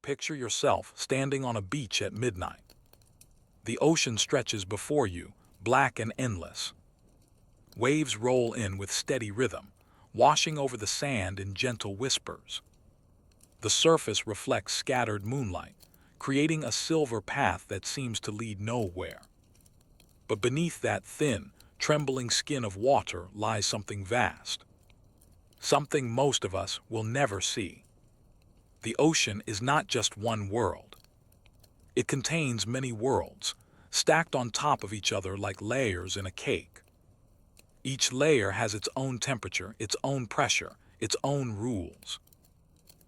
Picture yourself standing on a beach at midnight. The ocean stretches before you, black and endless. Waves roll in with steady rhythm, washing over the sand in gentle whispers. The surface reflects scattered moonlight, creating a silver path that seems to lead nowhere. But beneath that thin, trembling skin of water lies something vast. Something most of us will never see. The ocean is not just one world. It contains many worlds, stacked on top of each other like layers in a cake. Each layer has its own temperature, its own pressure, its own rules.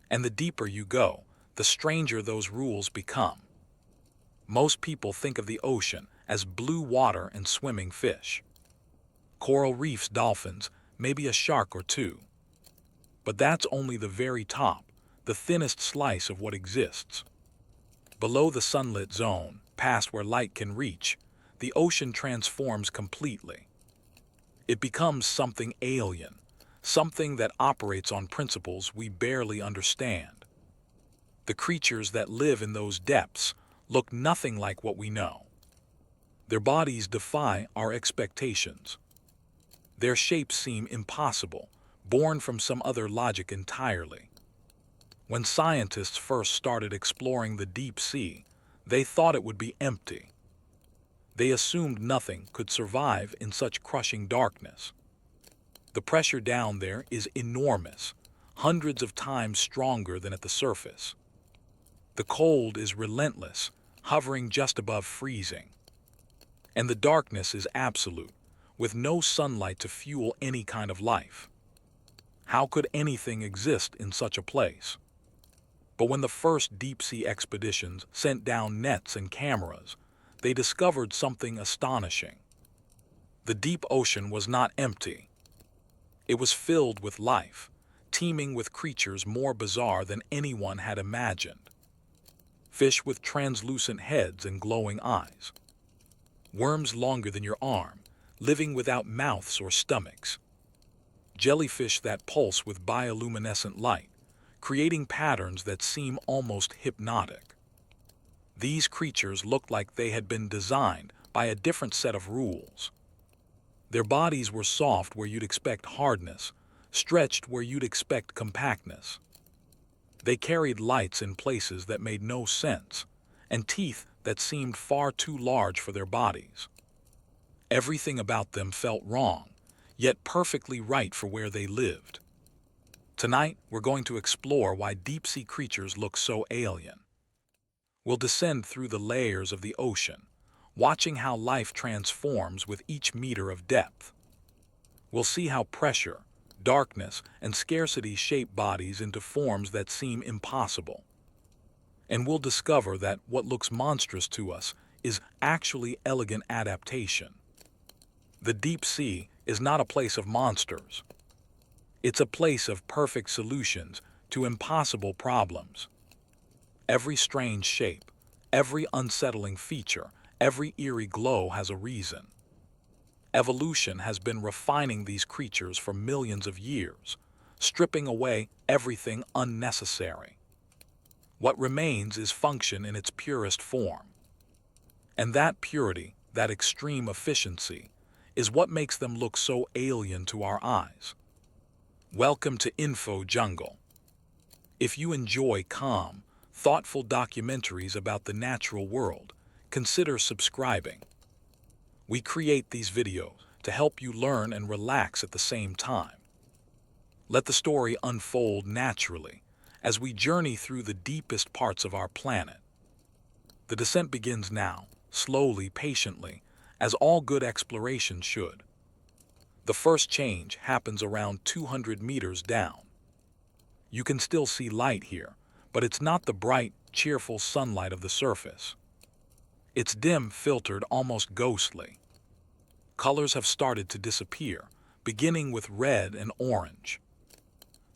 And the deeper you go, the stranger those rules become. Most people think of the ocean as blue water and swimming fish. Coral reefs, dolphins, maybe a shark or two. But that's only the very top, the thinnest slice of what exists. Below the sunlit zone, past where light can reach, the ocean transforms completely. It becomes something alien, something that operates on principles we barely understand. The creatures that live in those depths look nothing like what we know. Their bodies defy our expectations. Their shapes seem impossible, born from some other logic entirely. When scientists first started exploring the deep sea, they thought it would be empty. They assumed nothing could survive in such crushing darkness. The pressure down there is enormous, hundreds of times stronger than at the surface. The cold is relentless, hovering just above freezing. And the darkness is absolute, with no sunlight to fuel any kind of life. How could anything exist in such a place? But when the first deep-sea expeditions sent down nets and cameras, they discovered something astonishing. The deep ocean was not empty. It was filled with life, teeming with creatures more bizarre than anyone had imagined. Fish with translucent heads and glowing eyes. Worms longer than your arm, living without mouths or stomachs. Jellyfish that pulse with bioluminescent light, creating patterns that seem almost hypnotic. These creatures looked like they had been designed by a different set of rules. Their bodies were soft where you'd expect hardness, stretched where you'd expect compactness. They carried lights in places that made no sense, and teeth that seemed far too large for their bodies. Everything about them felt wrong, yet perfectly right for where they lived. Tonight, we're going to explore why deep-sea creatures look so alien. We'll descend through the layers of the ocean, watching how life transforms with each meter of depth. We'll see how pressure, darkness, and scarcity shape bodies into forms that seem impossible. And we'll discover that what looks monstrous to us is actually elegant adaptation. The deep sea is not a place of monsters. It's a place of perfect solutions to impossible problems. Every strange shape, every unsettling feature, every eerie glow has a reason. Evolution has been refining these creatures for millions of years, stripping away everything unnecessary. What remains is function in its purest form. And that purity, that extreme efficiency, is what makes them look so alien to our eyes. Welcome to Info Jungle. If you enjoy calm, thoughtful documentaries about the natural world, consider subscribing. We create these videos to help you learn and relax at the same time. Let the story unfold naturally as we journey through the deepest parts of our planet. The descent begins now, slowly, patiently, as all good exploration should. The first change happens around 200 meters down. You can still see light here, but it's not the bright, cheerful sunlight of the surface. It's dim, filtered, almost ghostly. Colors have started to disappear, beginning with red and orange.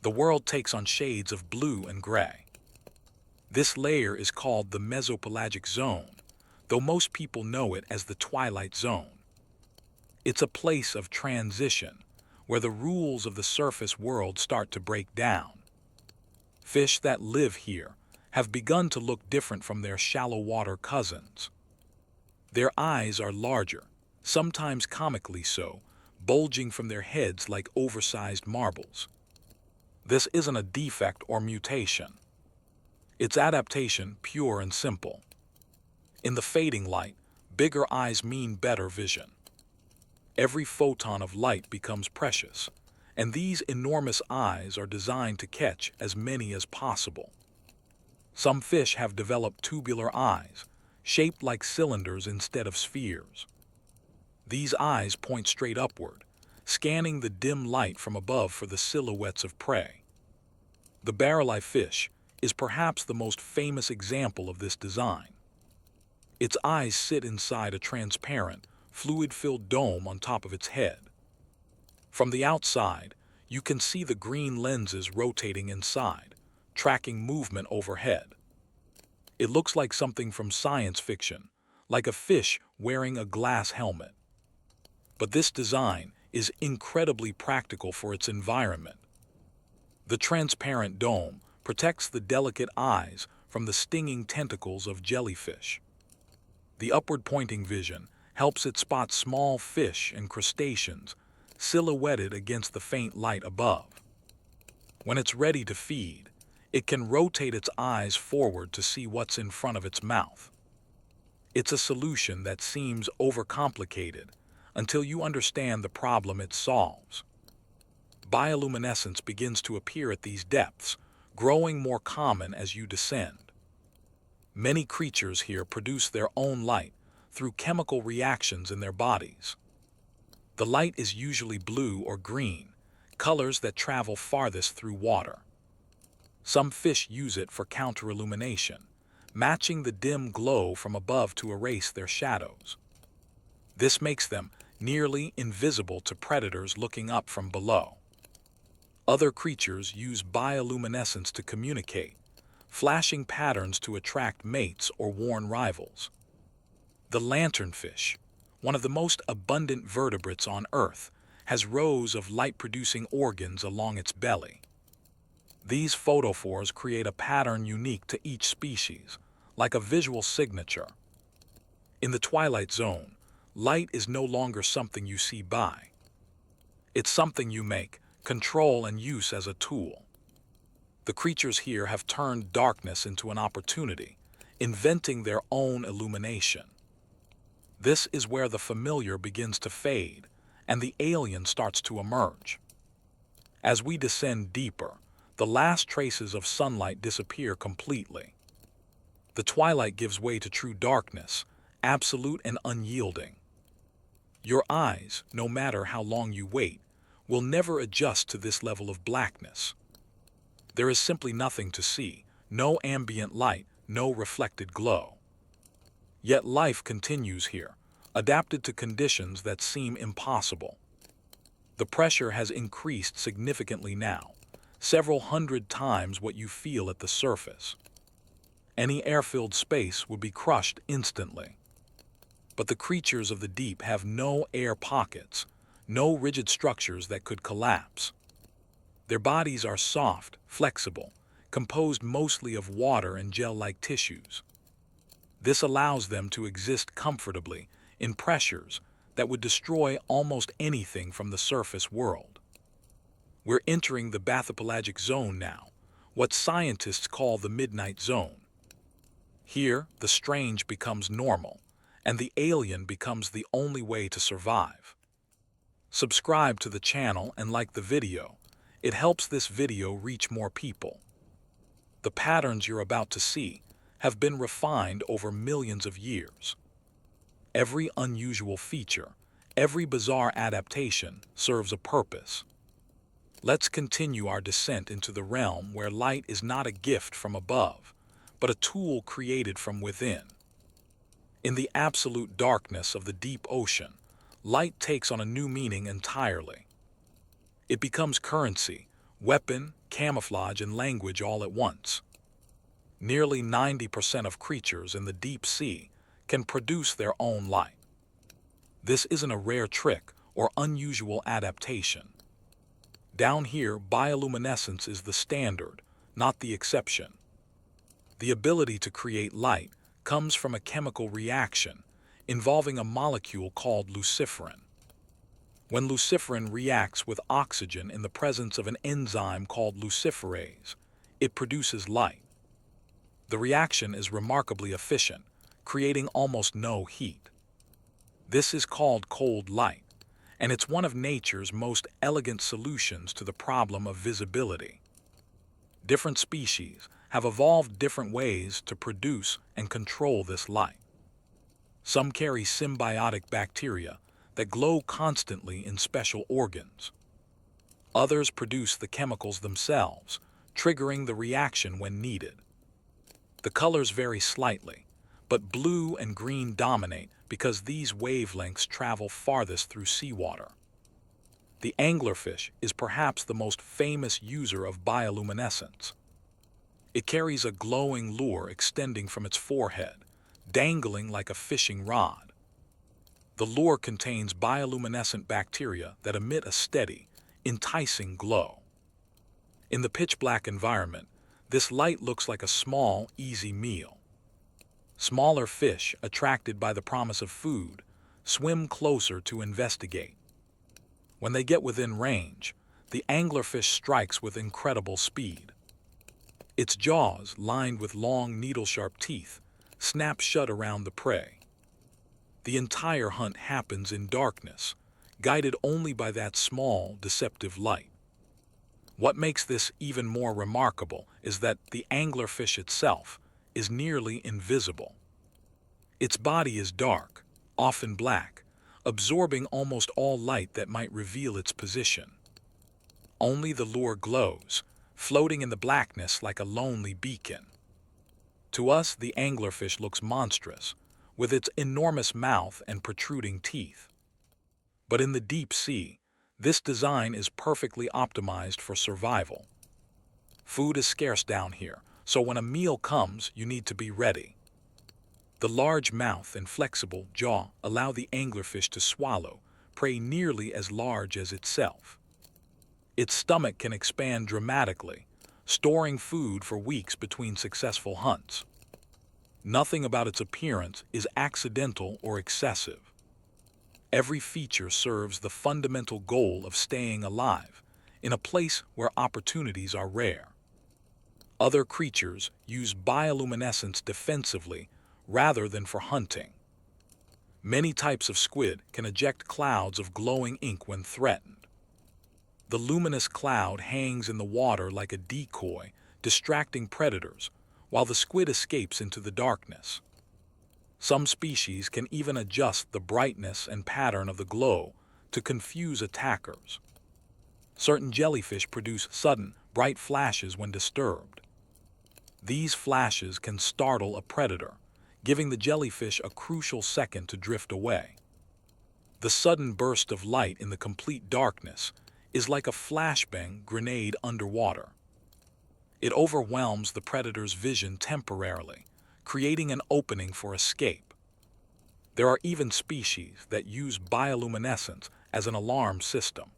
The world takes on shades of blue and gray. This layer is called the mesopelagic zone, though most people know it as the twilight zone. It's a place of transition, where the rules of the surface world start to break down. Fish that live here have begun to look different from their shallow water cousins. Their eyes are larger, sometimes comically so, bulging from their heads like oversized marbles. This isn't a defect or mutation. It's adaptation, pure and simple. In the fading light, bigger eyes mean better vision. Every photon of light becomes precious, and these enormous eyes are designed to catch as many as possible. Some fish have developed tubular eyes, shaped like cylinders instead of spheres. These eyes point straight upward, scanning the dim light from above for the silhouettes of prey. The barrel-eye fish is perhaps the most famous example of this design. Its eyes sit inside a transparent, fluid-filled dome on top of its head. From the outside, you can see the green lenses rotating inside, tracking movement overhead. It looks like something from science fiction, like a fish wearing a glass helmet. But this design is incredibly practical for its environment. The transparent dome protects the delicate eyes from the stinging tentacles of jellyfish. The upward-pointing vision helps it spot small fish and crustaceans silhouetted against the faint light above. When it's ready to feed, it can rotate its eyes forward to see what's in front of its mouth. It's a solution that seems overcomplicated until you understand the problem it solves. Bioluminescence begins to appear at these depths, growing more common as you descend. Many creatures here produce their own light through chemical reactions in their bodies. The light is usually blue or green, colors that travel farthest through water. Some fish use it for counterillumination, matching the dim glow from above to erase their shadows. This makes them nearly invisible to predators looking up from below. Other creatures use bioluminescence to communicate, flashing patterns to attract mates or warn rivals. The lanternfish, one of the most abundant vertebrates on Earth, has rows of light-producing organs along its belly. These photophores create a pattern unique to each species, like a visual signature. In the twilight zone, light is no longer something you see by. It's something you make, control, and use as a tool. The creatures here have turned darkness into an opportunity, inventing their own illumination. This is where the familiar begins to fade, and the alien starts to emerge. As we descend deeper, the last traces of sunlight disappear completely. The twilight gives way to true darkness, absolute and unyielding. Your eyes, no matter how long you wait, will never adjust to this level of blackness. There is simply nothing to see, no ambient light, no reflected glow. Yet life continues here, adapted to conditions that seem impossible. The pressure has increased significantly now, several hundred times what you feel at the surface. Any air-filled space would be crushed instantly. But the creatures of the deep have no air pockets, no rigid structures that could collapse. Their bodies are soft, flexible, composed mostly of water and gel-like tissues. This allows them to exist comfortably in pressures that would destroy almost anything from the surface world. We're entering the bathypelagic zone now, what scientists call the midnight zone. Here, the strange becomes normal, and the alien becomes the only way to survive. Subscribe to the channel and like the video. It helps this video reach more people. The patterns you're about to see have been refined over millions of years. Every unusual feature, every bizarre adaptation serves a purpose. Let's continue our descent into the realm where light is not a gift from above, but a tool created from within. In the absolute darkness of the deep ocean, light takes on a new meaning entirely. It becomes currency, weapon, camouflage, and language all at once. Nearly 90% of creatures in the deep sea can produce their own light. This isn't a rare trick or unusual adaptation. Down here, bioluminescence is the standard, not the exception. The ability to create light comes from a chemical reaction involving a molecule called luciferin. When luciferin reacts with oxygen in the presence of an enzyme called luciferase, it produces light. The reaction is remarkably efficient, creating almost no heat. This is called cold light, and it's one of nature's most elegant solutions to the problem of visibility. Different species have evolved different ways to produce and control this light. Some carry symbiotic bacteria that glow constantly in special organs. Others produce the chemicals themselves, triggering the reaction when needed. The colors vary slightly, but blue and green dominate because these wavelengths travel farthest through seawater. The anglerfish is perhaps the most famous user of bioluminescence. It carries a glowing lure extending from its forehead, dangling like a fishing rod. The lure contains bioluminescent bacteria that emit a steady, enticing glow. In the pitch-black environment, this light looks like a small, easy meal. Smaller fish, attracted by the promise of food, swim closer to investigate. When they get within range, the anglerfish strikes with incredible speed. Its jaws, lined with long needle-sharp teeth, snap shut around the prey. The entire hunt happens in darkness, guided only by that small, deceptive light. What makes this even more remarkable is that the anglerfish itself is nearly invisible. Its body is dark, often black, absorbing almost all light that might reveal its position. Only the lure glows, floating in the blackness like a lonely beacon. To us, the anglerfish looks monstrous, with its enormous mouth and protruding teeth. But in the deep sea, this design is perfectly optimized for survival. Food is scarce down here, so when a meal comes, you need to be ready. The large mouth and flexible jaw allow the anglerfish to swallow prey nearly as large as itself. Its stomach can expand dramatically, storing food for weeks between successful hunts. Nothing about its appearance is accidental or excessive. Every feature serves the fundamental goal of staying alive in a place where opportunities are rare. Other creatures use bioluminescence defensively rather than for hunting. Many types of squid can eject clouds of glowing ink when threatened. The luminous cloud hangs in the water like a decoy, distracting predators, while the squid escapes into the darkness. Some species can even adjust the brightness and pattern of the glow to confuse attackers. Certain jellyfish produce sudden, bright flashes when disturbed. These flashes can startle a predator, giving the jellyfish a crucial second to drift away. The sudden burst of light in the complete darkness is like a flashbang grenade underwater. It overwhelms the predator's vision temporarily, creating an opening for escape. There are even species that use bioluminescence as an alarm system.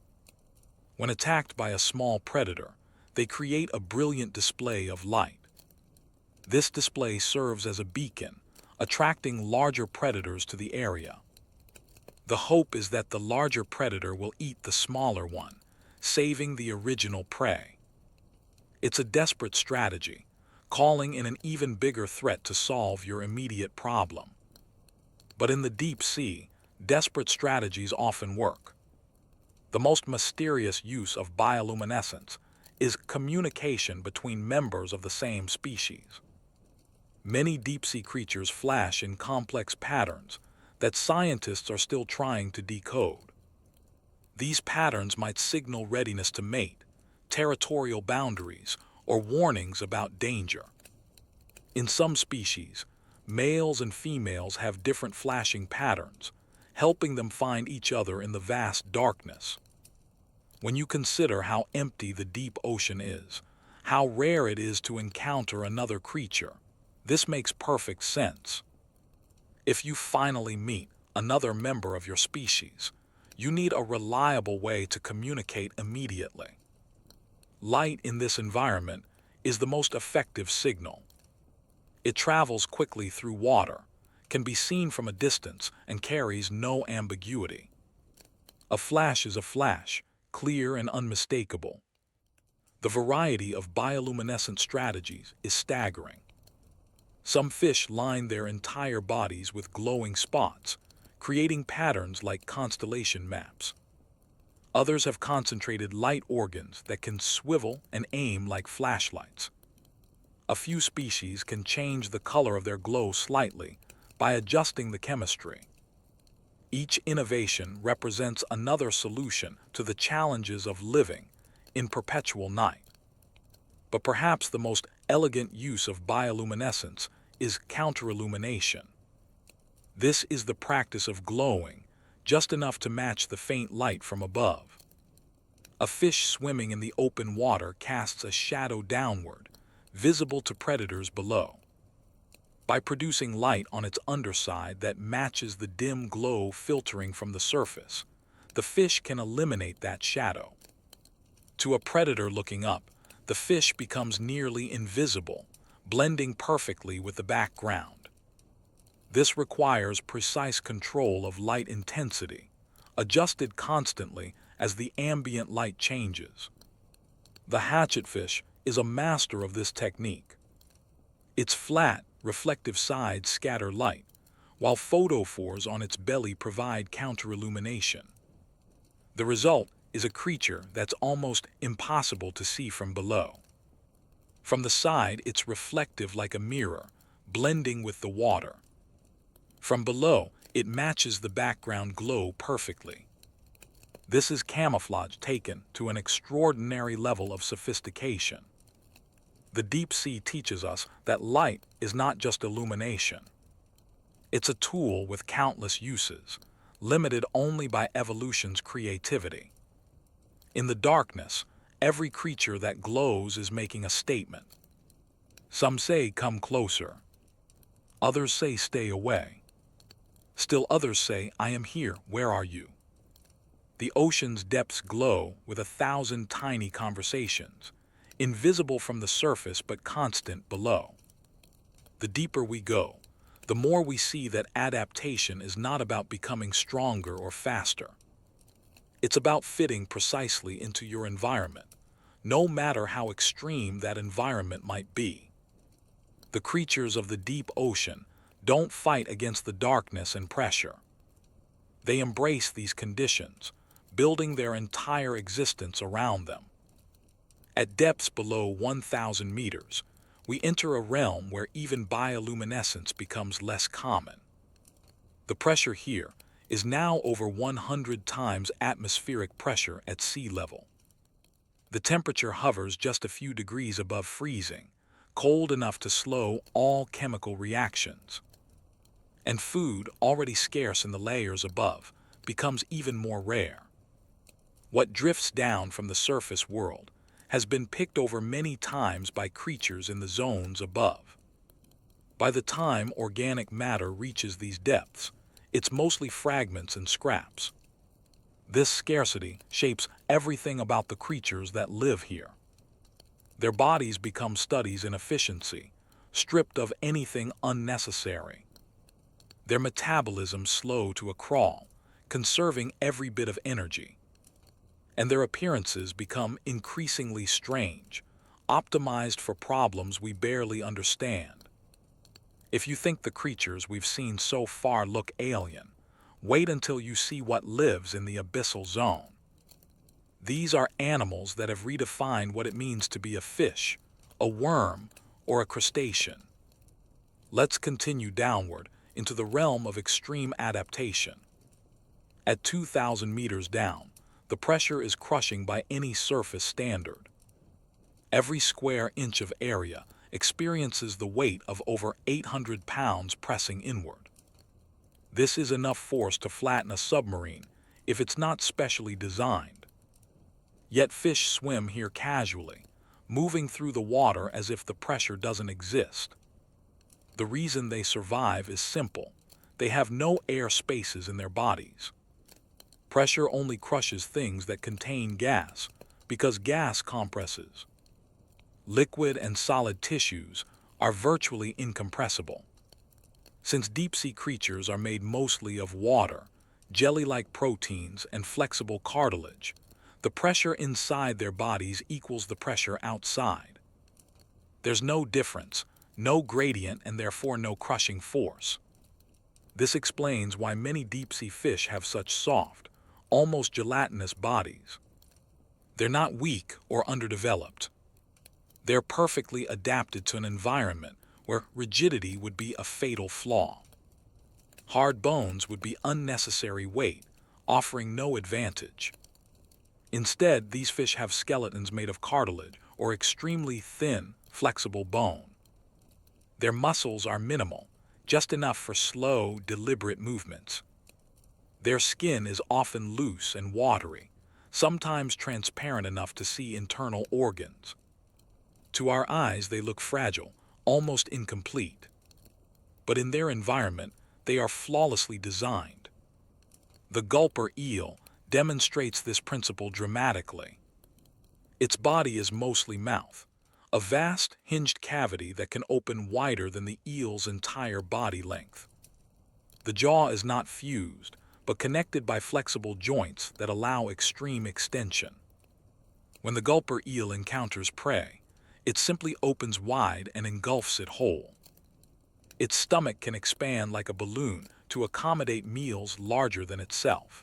When attacked by a small predator, they create a brilliant display of light. This display serves as a beacon, attracting larger predators to the area. The hope is that the larger predator will eat the smaller one, saving the original prey. It's a desperate strategy, calling in an even bigger threat to solve your immediate problem. But in the deep sea, desperate strategies often work. The most mysterious use of bioluminescence is communication between members of the same species. Many deep-sea creatures flash in complex patterns that scientists are still trying to decode. These patterns might signal readiness to mate, territorial boundaries, or warnings about danger. In some species, males and females have different flashing patterns, helping them find each other in the vast darkness. When you consider how empty the deep ocean is, how rare it is to encounter another creature, this makes perfect sense. If you finally meet another member of your species, you need a reliable way to communicate immediately. Light in this environment is the most effective signal. It travels quickly through water, can be seen from a distance, and carries no ambiguity. A flash is a flash, clear and unmistakable. The variety of bioluminescent strategies is staggering. Some fish line their entire bodies with glowing spots, creating patterns like constellation maps. Others have concentrated light organs that can swivel and aim like flashlights. A few species can change the color of their glow slightly by adjusting the chemistry. Each innovation represents another solution to the challenges of living in perpetual night. But perhaps the most elegant use of bioluminescence is counterillumination. This is the practice of glowing just enough to match the faint light from above. A fish swimming in the open water casts a shadow downward, visible to predators below. By producing light on its underside that matches the dim glow filtering from the surface, the fish can eliminate that shadow. To a predator looking up, the fish becomes nearly invisible, blending perfectly with the background. This requires precise control of light intensity, adjusted constantly as the ambient light changes. The hatchetfish is a master of this technique. Its flat, reflective sides scatter light, while photophores on its belly provide counterillumination. The result is a creature that's almost impossible to see from below. From the side, it's reflective like a mirror, blending with the water. From below, it matches the background glow perfectly. This is camouflage taken to an extraordinary level of sophistication. The deep sea teaches us that light is not just illumination. It's a tool with countless uses, limited only by evolution's creativity. In the darkness, every creature that glows is making a statement. Some say, "Come closer." Others say, "Stay away." Still others say, "I am here, where are you?" The ocean's depths glow with 1,000 tiny conversations, invisible from the surface but constant below. The deeper we go, the more we see that adaptation is not about becoming stronger or faster. It's about fitting precisely into your environment, no matter how extreme that environment might be. The creatures of the deep ocean don't fight against the darkness and pressure. They embrace these conditions, building their entire existence around them. At depths below 1,000 meters, we enter a realm where even bioluminescence becomes less common. The pressure here is now over 100 times atmospheric pressure at sea level. The temperature hovers just a few degrees above freezing, cold enough to slow all chemical reactions. And food, already scarce in the layers above, becomes even more rare. What drifts down from the surface world has been picked over many times by creatures in the zones above. By the time organic matter reaches these depths, it's mostly fragments and scraps. This scarcity shapes everything about the creatures that live here. Their bodies become studies in efficiency, stripped of anything unnecessary. Their metabolism slow to a crawl, conserving every bit of energy. And their appearances become increasingly strange, optimized for problems we barely understand. If you think the creatures we've seen so far look alien, wait until you see what lives in the abyssal zone. These are animals that have redefined what it means to be a fish, a worm, or a crustacean. Let's continue downward into the realm of extreme adaptation. At 2,000 meters down, the pressure is crushing by any surface standard. Every square inch of area experiences the weight of over 800 pounds pressing inward. This is enough force to flatten a submarine if it's not specially designed. Yet fish swim here casually, moving through the water as if the pressure doesn't exist. The reason they survive is simple. They have no air spaces in their bodies. Pressure only crushes things that contain gas, because gas compresses. Liquid and solid tissues are virtually incompressible. Since deep-sea creatures are made mostly of water, jelly-like proteins, and flexible cartilage, the pressure inside their bodies equals the pressure outside. There's no difference, no gradient, and therefore no crushing force. This explains why many deep-sea fish have such soft, almost gelatinous bodies. They're not weak or underdeveloped. They're perfectly adapted to an environment where rigidity would be a fatal flaw. Hard bones would be unnecessary weight, offering no advantage. Instead, these fish have skeletons made of cartilage or extremely thin, flexible bone. Their muscles are minimal, just enough for slow, deliberate movements. Their skin is often loose and watery, sometimes transparent enough to see internal organs. To our eyes, they look fragile, almost incomplete. But in their environment, they are flawlessly designed. The gulper eel demonstrates this principle dramatically. Its body is mostly mouth, a vast, hinged cavity that can open wider than the eel's entire body length. The jaw is not fused, but connected by flexible joints that allow extreme extension. When the gulper eel encounters prey, it simply opens wide and engulfs it whole. Its stomach can expand like a balloon to accommodate meals larger than itself.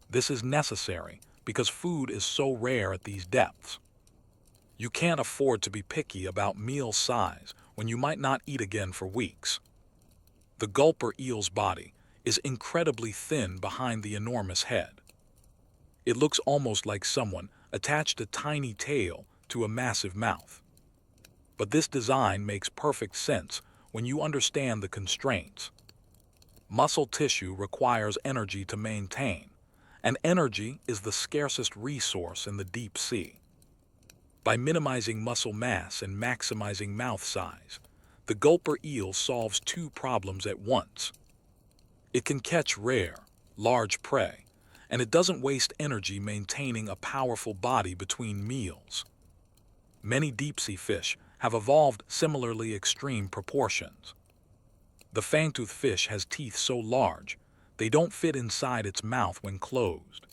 This is necessary because food is so rare at these depths. You can't afford to be picky about meal size when you might not eat again for weeks. The gulper eel's body is incredibly thin behind the enormous head. It looks almost like someone attached a tiny tail to a massive mouth. But this design makes perfect sense when you understand the constraints. Muscle tissue requires energy to maintain, and energy is the scarcest resource in the deep sea. By minimizing muscle mass and maximizing mouth size, the gulper eel solves two problems at once. It can catch rare, large prey, and it doesn't waste energy maintaining a powerful body between meals. Many deep-sea fish have evolved similarly extreme proportions. The fangtooth fish has teeth so large, they don't fit inside its mouth when closed.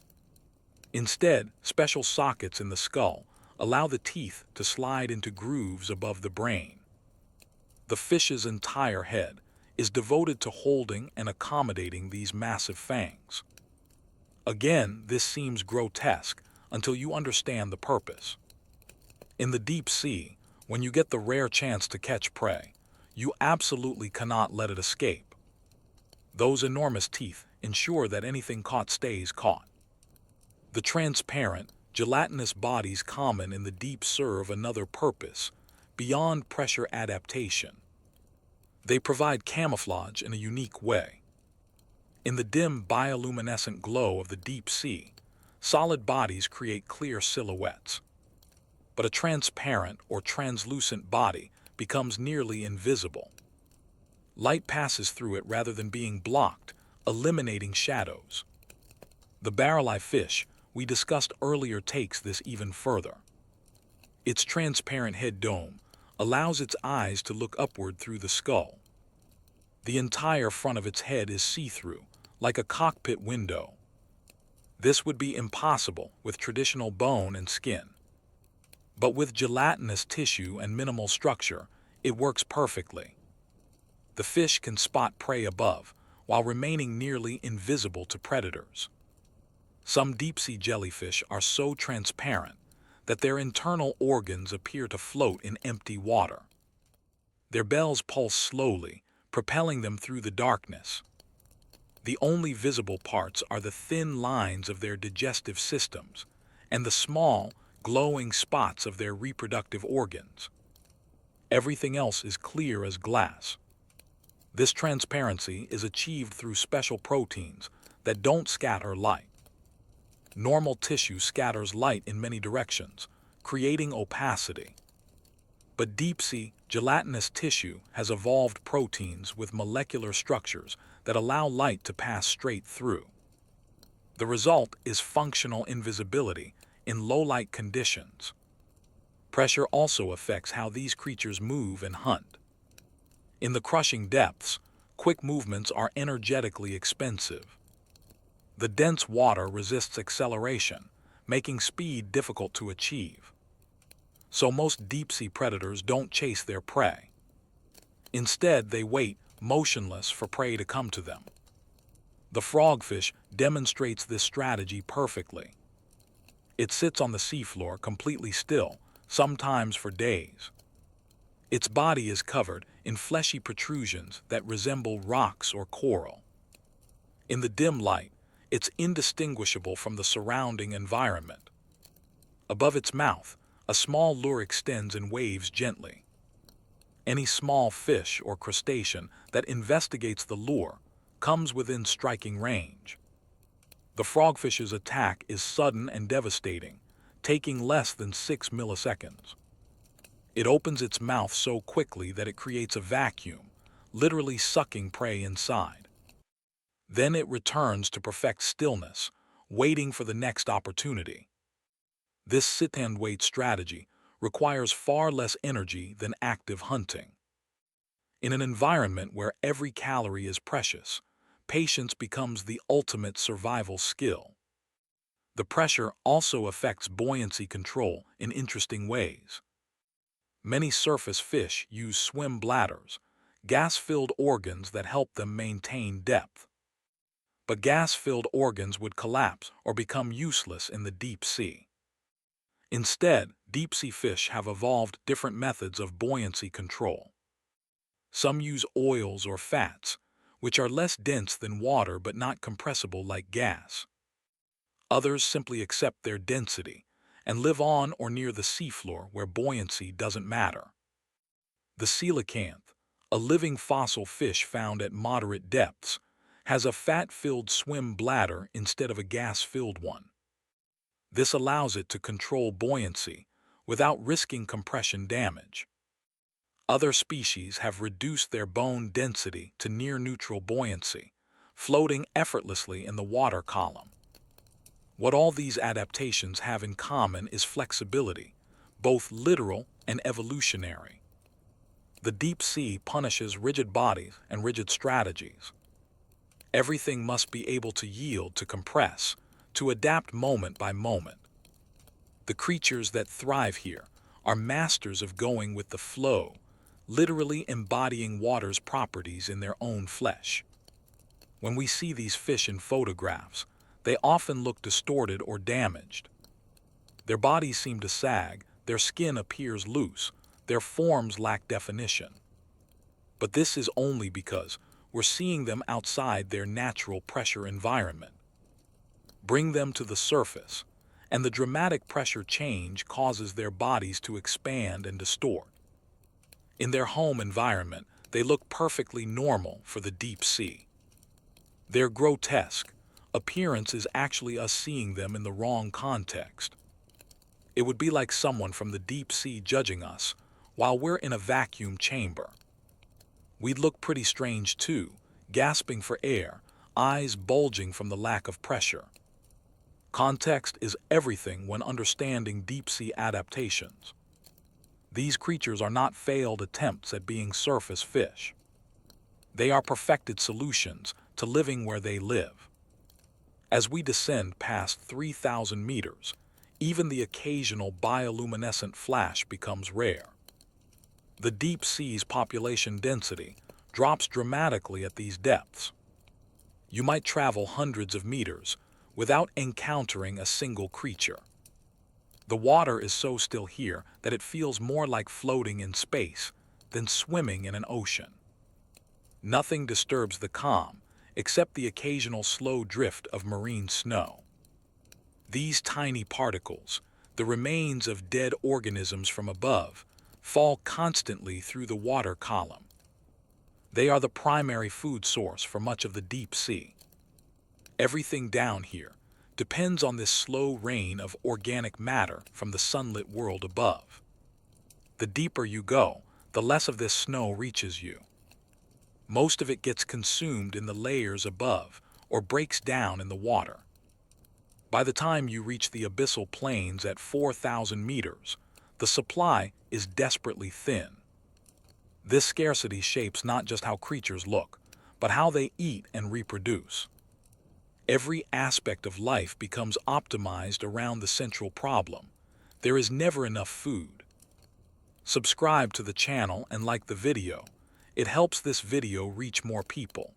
Instead, special sockets in the skull allow the teeth to slide into grooves above the brain. The fish's entire head is devoted to holding and accommodating these massive fangs. Again, this seems grotesque until you understand the purpose. In the deep sea, when you get the rare chance to catch prey, you absolutely cannot let it escape. Those enormous teeth ensure that anything caught stays caught. The transparent, gelatinous bodies common in the deep serve another purpose, beyond pressure adaptation. They provide camouflage in a unique way. In the dim bioluminescent glow of the deep sea, solid bodies create clear silhouettes. But a transparent or translucent body becomes nearly invisible. Light passes through it rather than being blocked, eliminating shadows. The barrel-eye fish we discussed earlier takes this even further. Its transparent head dome allows its eyes to look upward through the skull. The entire front of its head is see-through, like a cockpit window. This would be impossible with traditional bone and skin. But with gelatinous tissue and minimal structure, it works perfectly. The fish can spot prey above, while remaining nearly invisible to predators. Some deep-sea jellyfish are so transparent that their internal organs appear to float in empty water. Their bells pulse slowly, propelling them through the darkness. The only visible parts are the thin lines of their digestive systems and the small, glowing spots of their reproductive organs. Everything else is clear as glass. This transparency is achieved through special proteins that don't scatter light. Normal tissue scatters light in many directions, creating opacity. But deep-sea, gelatinous tissue has evolved proteins with molecular structures that allow light to pass straight through. The result is functional invisibility in low-light conditions. Pressure also affects how these creatures move and hunt. In the crushing depths, quick movements are energetically expensive. The dense water resists acceleration, making speed difficult to achieve. So most deep-sea predators don't chase their prey. Instead, they wait, motionless, for prey to come to them. The frogfish demonstrates this strategy perfectly. It sits on the seafloor completely still, sometimes for days. Its body is covered in fleshy protrusions that resemble rocks or coral. In the dim light, it's indistinguishable from the surrounding environment. Above its mouth, a small lure extends and waves gently. Any small fish or crustacean that investigates the lure comes within striking range. The frogfish's attack is sudden and devastating, taking less than 6 milliseconds. It opens its mouth so quickly that it creates a vacuum, literally sucking prey inside. Then it returns to perfect stillness, waiting for the next opportunity. This sit-and-wait strategy requires far less energy than active hunting. In an environment where every calorie is precious, patience becomes the ultimate survival skill. The pressure also affects buoyancy control in interesting ways. Many surface fish use swim bladders, gas-filled organs that help them maintain depth. But gas-filled organs would collapse or become useless in the deep sea. Instead, deep-sea fish have evolved different methods of buoyancy control. Some use oils or fats, which are less dense than water but not compressible like gas. Others simply accept their density and live on or near the seafloor where buoyancy doesn't matter. The coelacanth, a living fossil fish found at moderate depths, has a fat-filled swim bladder instead of a gas-filled one. This allows it to control buoyancy without risking compression damage. Other species have reduced their bone density to near-neutral buoyancy, floating effortlessly in the water column. What all these adaptations have in common is flexibility, both literal and evolutionary. The deep sea punishes rigid bodies and rigid strategies. Everything must be able to yield, to compress, to adapt moment by moment. The creatures that thrive here are masters of going with the flow, literally embodying water's properties in their own flesh. When we see these fish in photographs, they often look distorted or damaged. Their bodies seem to sag, their skin appears loose, their forms lack definition. But this is only because we're seeing them outside their natural pressure environment. Bring them to the surface, and the dramatic pressure change causes their bodies to expand and distort. In their home environment, they look perfectly normal for the deep sea. Their grotesque appearance is actually us seeing them in the wrong context. It would be like someone from the deep sea judging us while we're in a vacuum chamber. We'd look pretty strange too, gasping for air, eyes bulging from the lack of pressure. Context is everything when understanding deep-sea adaptations. These creatures are not failed attempts at being surface fish. They are perfected solutions to living where they live. As we descend past 3,000 meters, even the occasional bioluminescent flash becomes rare. The deep sea's population density drops dramatically at these depths. You might travel hundreds of meters without encountering a single creature. The water is so still here that it feels more like floating in space than swimming in an ocean. Nothing disturbs the calm except the occasional slow drift of marine snow. These tiny particles, the remains of dead organisms from above, fall constantly through the water column. They are the primary food source for much of the deep sea. Everything down here depends on this slow rain of organic matter from the sunlit world above. The deeper you go, the less of this snow reaches you. Most of it gets consumed in the layers above or breaks down in the water. By the time you reach the abyssal plains at 4,000 meters, the supply is desperately thin. This scarcity shapes not just how creatures look, but how they eat and reproduce. Every aspect of life becomes optimized around the central problem. There is never enough food. Subscribe to the channel and like the video. It helps this video reach more people.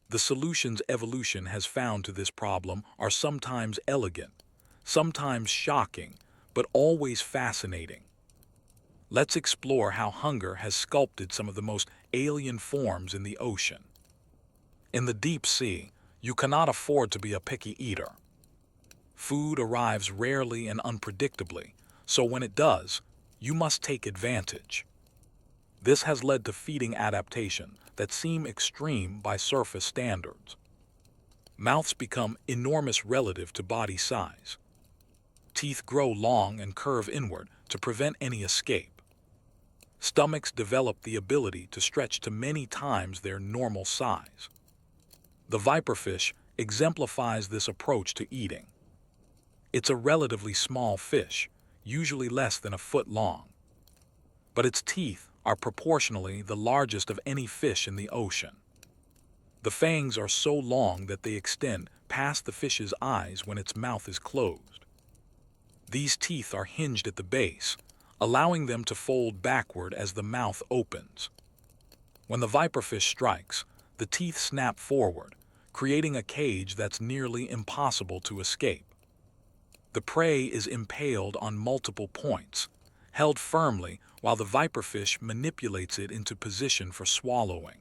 The solutions evolution has found to this problem are sometimes elegant, sometimes shocking, but always fascinating. Let's explore how hunger has sculpted some of the most alien forms in the ocean. In the deep sea, you cannot afford to be a picky eater. Food arrives rarely and unpredictably, so when it does, you must take advantage. This has led to feeding adaptations that seem extreme by surface standards. Mouths become enormous relative to body size. Teeth grow long and curve inward to prevent any escape. Stomachs develop the ability to stretch to many times their normal size. The viperfish exemplifies this approach to eating. It's a relatively small fish, usually less than a foot long. But its teeth are proportionally the largest of any fish in the ocean. The fangs are so long that they extend past the fish's eyes when its mouth is closed. These teeth are hinged at the base, allowing them to fold backward as the mouth opens. When the viperfish strikes, the teeth snap forward, creating a cage that's nearly impossible to escape. The prey is impaled on multiple points, held firmly while the viperfish manipulates it into position for swallowing.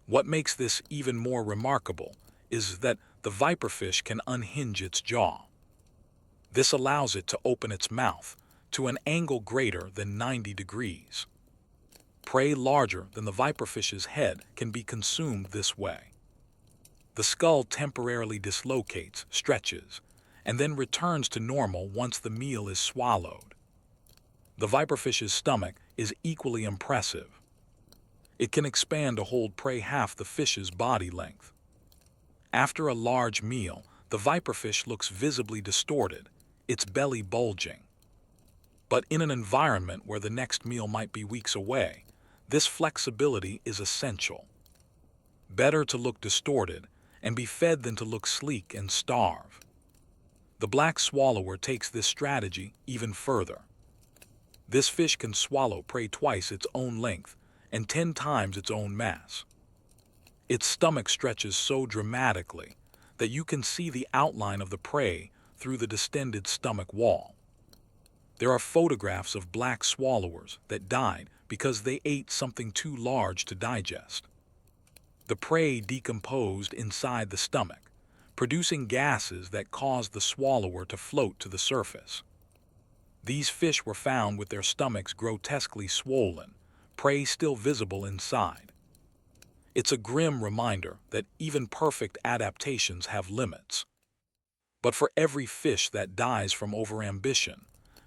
What makes this even more remarkable is that the viperfish can unhinge its jaw. This allows it to open its mouth to an angle greater than 90 degrees. Prey larger than the viperfish's head can be consumed this way. The skull temporarily dislocates, stretches, and then returns to normal once the meal is swallowed. The viperfish's stomach is equally impressive. It can expand to hold prey half the fish's body length. After a large meal, the viperfish looks visibly distorted, its belly bulging. But in an environment where the next meal might be weeks away, this flexibility is essential. Better to look distorted and be fed than to look sleek and starve. The black swallower takes this strategy even further. This fish can swallow prey twice its own length and 10 times its own mass. Its stomach stretches so dramatically that you can see the outline of the prey through the distended stomach wall. There are photographs of black swallowers that died because they ate something too large to digest. The prey decomposed inside the stomach, producing gases that caused the swallower to float to the surface. These fish were found with their stomachs grotesquely swollen, prey still visible inside. It's a grim reminder that even perfect adaptations have limits. But for every fish that dies from overambition,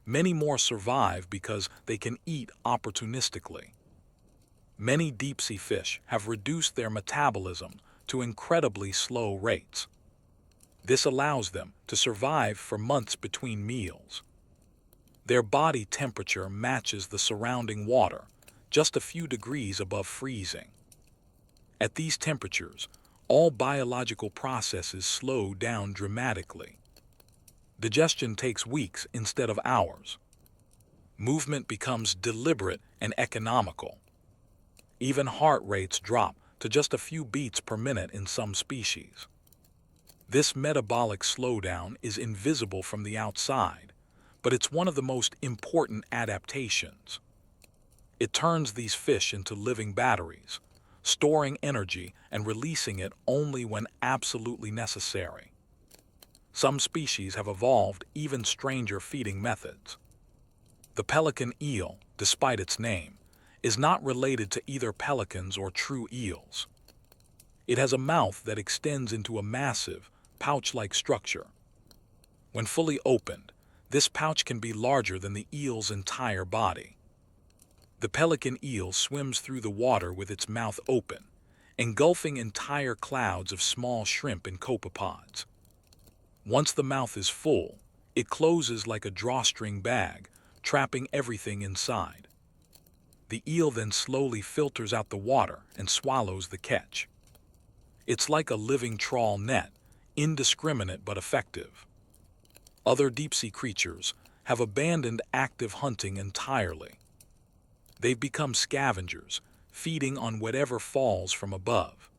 many more survive because they can eat opportunistically. Many deep-sea fish have reduced their metabolism to incredibly slow rates. This allows them to survive for months between meals. Their body temperature matches the surrounding water, just a few degrees above freezing. At these temperatures, all biological processes slow down dramatically. Digestion takes weeks instead of hours. Movement becomes deliberate and economical. Even heart rates drop to just a few beats per minute in some species. This metabolic slowdown is invisible from the outside, but it's one of the most important adaptations. It turns these fish into living batteries, storing energy and releasing it only when absolutely necessary. Some species have evolved even stranger feeding methods. The pelican eel, despite its name, is not related to either pelicans or true eels. It has a mouth that extends into a massive, pouch-like structure. When fully opened, this pouch can be larger than the eel's entire body. The pelican eel swims through the water with its mouth open, engulfing entire clouds of small shrimp and copepods. Once the mouth is full, it closes like a drawstring bag, trapping everything inside. The eel then slowly filters out the water and swallows the catch. It's like a living trawl net, indiscriminate but effective. Other deep-sea creatures have abandoned active hunting entirely. They've become scavengers, feeding on whatever falls from above.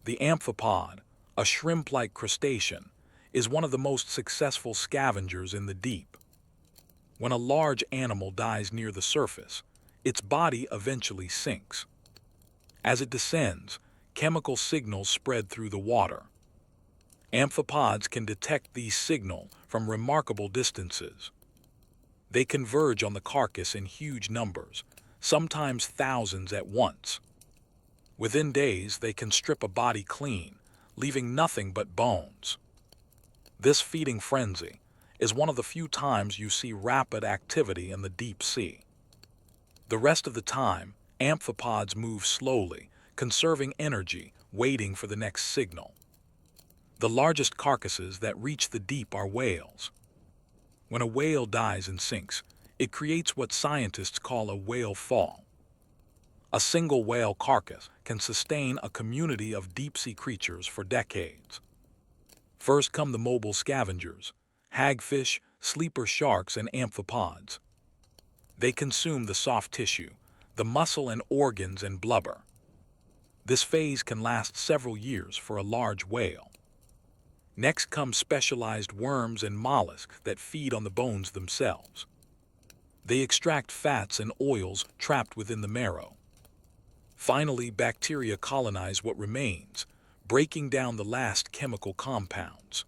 The amphipod, a shrimp-like crustacean, is one of the most successful scavengers in the deep. When a large animal dies near the surface, its body eventually sinks. As it descends, chemical signals spread through the water. Amphipods can detect these signals from remarkable distances. They converge on the carcass in huge numbers, sometimes thousands at once. Within days, they can strip a body clean, leaving nothing but bones. This feeding frenzy is one of the few times you see rapid activity in the deep sea. The rest of the time, amphipods move slowly, conserving energy, waiting for the next signal. The largest carcasses that reach the deep are whales. When a whale dies and sinks, it creates what scientists call a whale fall. A single whale carcass can sustain a community of deep-sea creatures for decades. First come the mobile scavengers, hagfish, sleeper sharks, and amphipods. They consume the soft tissue, the muscle and organs and blubber. This phase can last several years for a large whale. Next come specialized worms and mollusks that feed on the bones themselves. They extract fats and oils trapped within the marrow. Finally, bacteria colonize what remains, breaking down the last chemical compounds.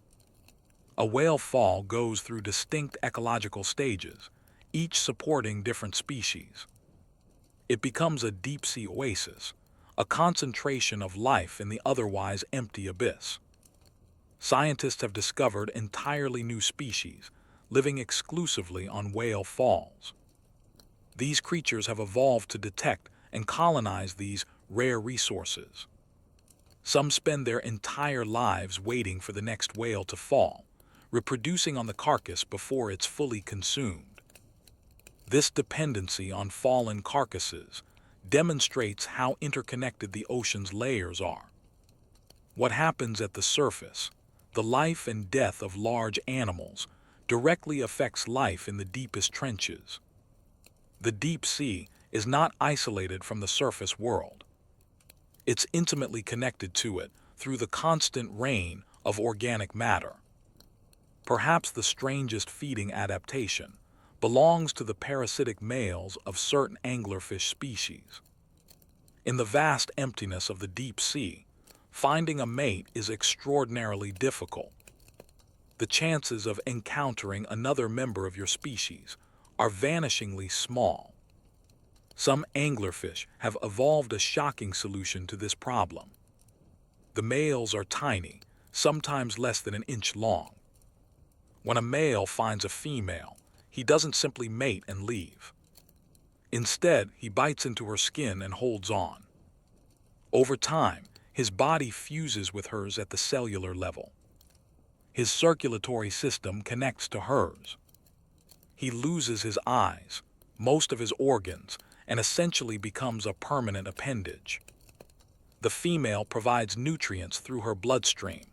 A whale fall goes through distinct ecological stages, each supporting different species. It becomes a deep-sea oasis, a concentration of life in the otherwise empty abyss. Scientists have discovered entirely new species, living exclusively on whale falls. These creatures have evolved to detect and colonize these rare resources. Some spend their entire lives waiting for the next whale to fall, reproducing on the carcass before it's fully consumed. This dependency on fallen carcasses demonstrates how interconnected the ocean's layers are. What happens at the surface, the life and death of large animals, directly affects life in the deepest trenches. The deep sea is not isolated from the surface world. It's intimately connected to it through the constant rain of organic matter. Perhaps the strangest feeding adaptation belongs to the parasitic males of certain anglerfish species. In the vast emptiness of the deep sea, finding a mate is extraordinarily difficult. The chances of encountering another member of your species are vanishingly small. Some anglerfish have evolved a shocking solution to this problem. The males are tiny, sometimes less than an inch long. When a male finds a female, he doesn't simply mate and leave. Instead, he bites into her skin and holds on. Over time, his body fuses with hers at the cellular level. His circulatory system connects to hers. He loses his eyes, most of his organs, and essentially becomes a permanent appendage. The female provides nutrients through her bloodstream.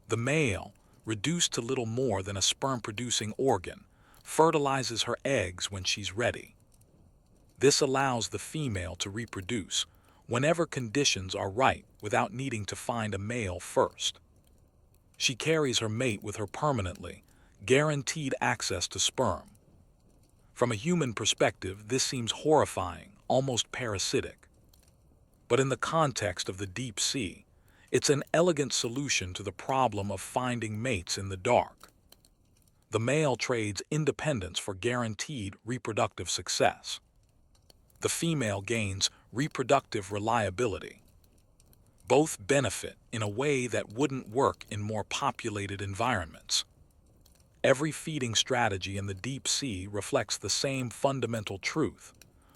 The male, reduced to little more than a sperm-producing organ, fertilizes her eggs when she's ready. This allows the female to reproduce whenever conditions are right without needing to find a male first. She carries her mate with her permanently, guaranteed access to sperm. From a human perspective, this seems horrifying, almost parasitic. But in the context of the deep sea, it's an elegant solution to the problem of finding mates in the dark. The male trades independence for guaranteed reproductive success. The female gains reproductive reliability. Both benefit in a way that wouldn't work in more populated environments. Every feeding strategy in the deep sea reflects the same fundamental truth.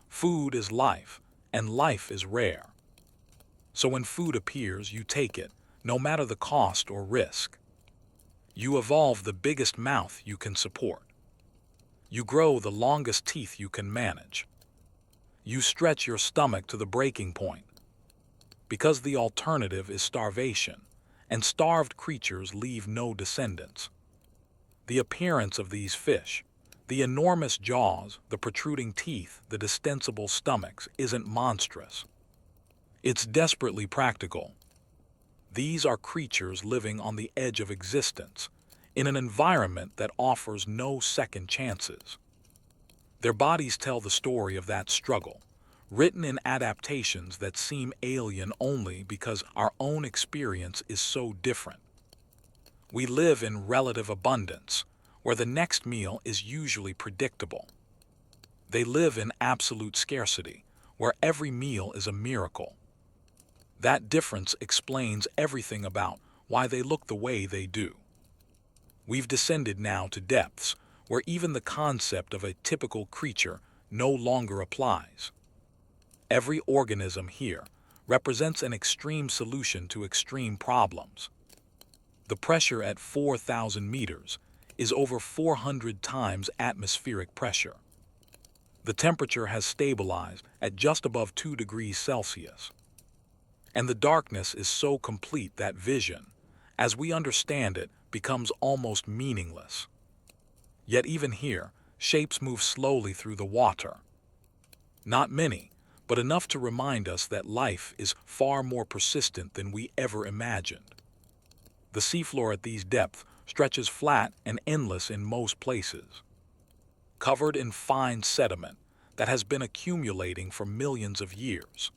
Food is life, and life is rare. So when food appears, you take it, no matter the cost or risk. You evolve the biggest mouth you can support. You grow the longest teeth you can manage. You stretch your stomach to the breaking point, because the alternative is starvation, and starved creatures leave no descendants. The appearance of these fish, the enormous jaws, the protruding teeth, the distensible stomachs, isn't monstrous. It's desperately practical. These are creatures living on the edge of existence, in an environment that offers no second chances. Their bodies tell the story of that struggle, written in adaptations that seem alien only because our own experience is so different. We live in relative abundance, where the next meal is usually predictable. They live in absolute scarcity, where every meal is a miracle. That difference explains everything about why they look the way they do. We've descended now to depths where even the concept of a typical creature no longer applies. Every organism here represents an extreme solution to extreme problems. The pressure at 4,000 meters is over 400 times atmospheric pressure. The temperature has stabilized at just above 2 degrees Celsius. And the darkness is so complete that vision, as we understand it, becomes almost meaningless. Yet even here, shapes move slowly through the water. Not many, but enough to remind us that life is far more persistent than we ever imagined. The seafloor at these depths stretches flat and endless in most places, covered in fine sediment that has been accumulating for millions of years.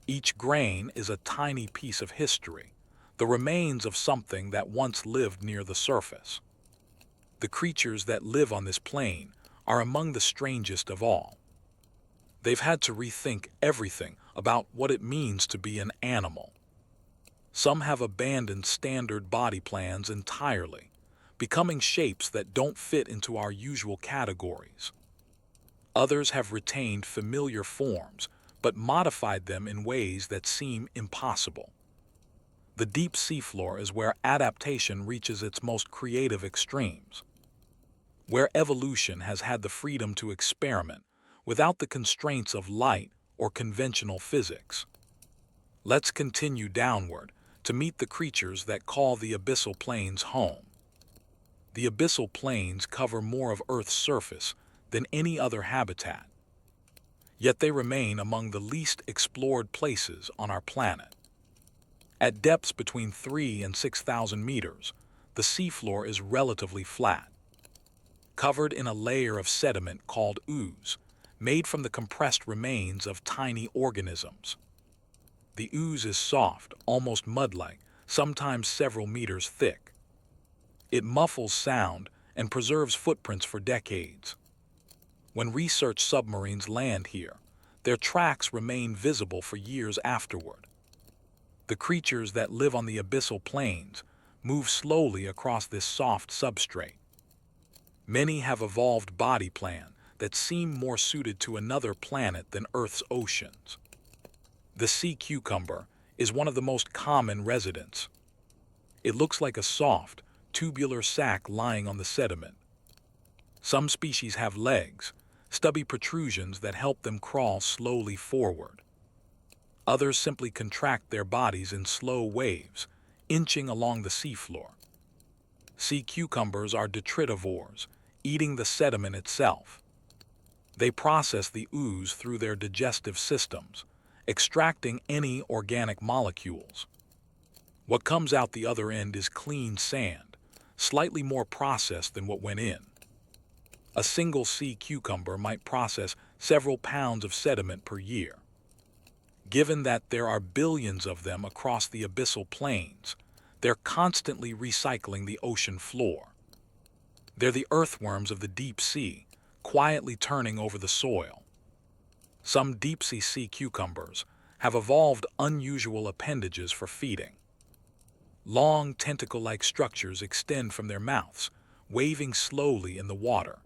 Each grain is a tiny piece of history, the remains of something that once lived near the surface. The creatures that live on this plane are among the strangest of all. They've had to rethink everything about what it means to be an animal. Some have abandoned standard body plans entirely, becoming shapes that don't fit into our usual categories. Others have retained familiar forms, but modified them in ways that seem impossible. The deep seafloor is where adaptation reaches its most creative extremes, where evolution has had the freedom to experiment without the constraints of light or conventional physics. Let's continue downward to meet the creatures that call the abyssal plains home. The abyssal plains cover more of Earth's surface than any other habitat, yet they remain among the least explored places on our planet. At depths between 3,000 and 6,000 meters, the seafloor is relatively flat, covered in a layer of sediment called ooze, made from the compressed remains of tiny organisms. The ooze is soft, almost mud-like, sometimes several meters thick. It muffles sound and preserves footprints for decades. When research submarines land here, their tracks remain visible for years afterward. The creatures that live on the abyssal plains move slowly across this soft substrate. Many have evolved body plans that seem more suited to another planet than Earth's oceans. The sea cucumber is one of the most common residents. It looks like a soft, tubular sac lying on the sediment. Some species have legs, stubby protrusions that help them crawl slowly forward. Others simply contract their bodies in slow waves, inching along the seafloor. Sea cucumbers are detritivores, eating the sediment itself. They process the ooze through their digestive systems, extracting any organic molecules. What comes out the other end is clean sand, slightly more processed than what went in. A single sea cucumber might process several pounds of sediment per year. Given that there are billions of them across the abyssal plains, they're constantly recycling the ocean floor. They're the earthworms of the deep sea, quietly turning over the soil. Some deep-sea sea cucumbers have evolved unusual appendages for feeding. Long tentacle-like structures extend from their mouths, waving slowly in the water.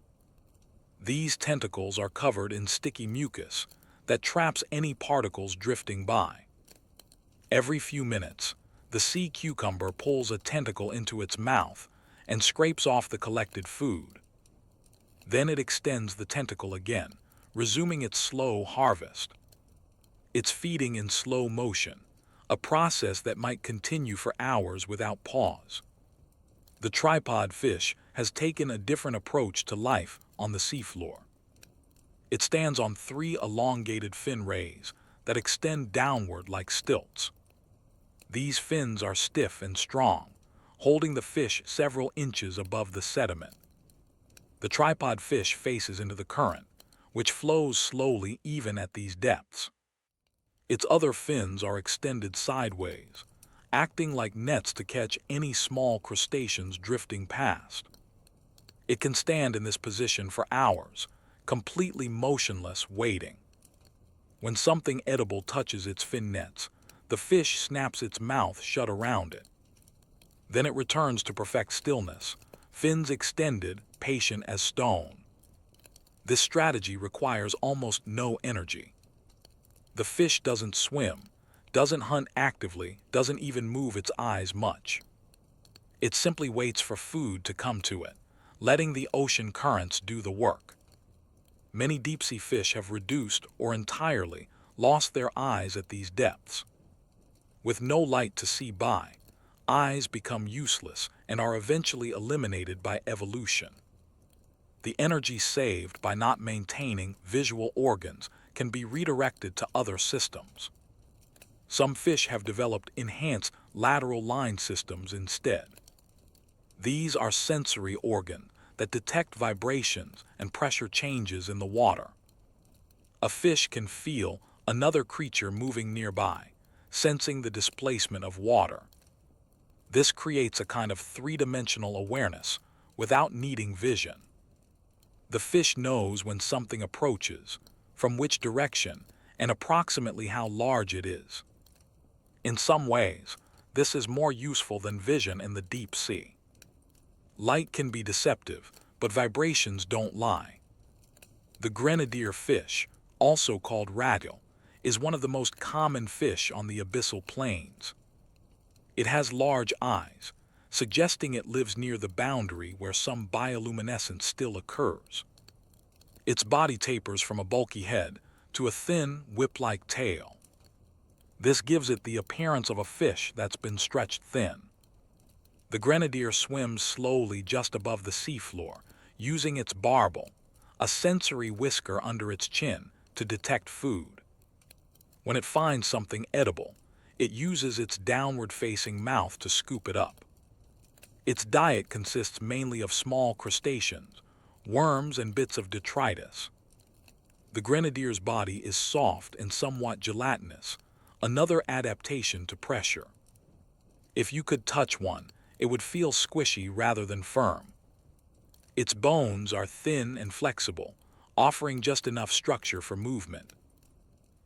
These tentacles are covered in sticky mucus that traps any particles drifting by. Every few minutes, the sea cucumber pulls a tentacle into its mouth and scrapes off the collected food. Then it extends the tentacle again, resuming its slow harvest. It's feeding in slow motion, a process that might continue for hours without pause. The tripod fish has taken a different approach to life on the seafloor. It stands on three elongated fin rays that extend downward like stilts. These fins are stiff and strong, holding the fish several inches above the sediment. The tripod fish faces into the current, which flows slowly even at these depths. Its other fins are extended sideways, acting like nets to catch any small crustaceans drifting past. It can stand in this position for hours, completely motionless, waiting. When something edible touches its fin nets, the fish snaps its mouth shut around it. Then it returns to perfect stillness, fins extended, patient as stone. This strategy requires almost no energy. The fish doesn't swim, doesn't hunt actively, doesn't even move its eyes much. It simply waits for food to come to it, letting the ocean currents do the work. Many deep-sea fish have reduced or entirely lost their eyes at these depths. With no light to see by, eyes become useless and are eventually eliminated by evolution. The energy saved by not maintaining visual organs can be redirected to other systems. Some fish have developed enhanced lateral line systems instead. These are sensory organs that detect vibrations and pressure changes in the water. A fish can feel another creature moving nearby, sensing the displacement of water. This creates a kind of three-dimensional awareness without needing vision. The fish knows when something approaches, from which direction, and approximately how large it is. In some ways, this is more useful than vision in the deep sea. Light can be deceptive, but vibrations don't lie. The grenadier fish, also called radial, is one of the most common fish on the abyssal plains. It has large eyes, suggesting it lives near the boundary where some bioluminescence still occurs. Its body tapers from a bulky head to a thin, whip-like tail. This gives it the appearance of a fish that's been stretched thin. The grenadier swims slowly just above the seafloor, using its barbel, a sensory whisker under its chin, to detect food. When it finds something edible, it uses its downward-facing mouth to scoop it up. Its diet consists mainly of small crustaceans, worms, and bits of detritus. The grenadier's body is soft and somewhat gelatinous, another adaptation to pressure. If you could touch one, it would feel squishy rather than firm. Its bones are thin and flexible, offering just enough structure for movement.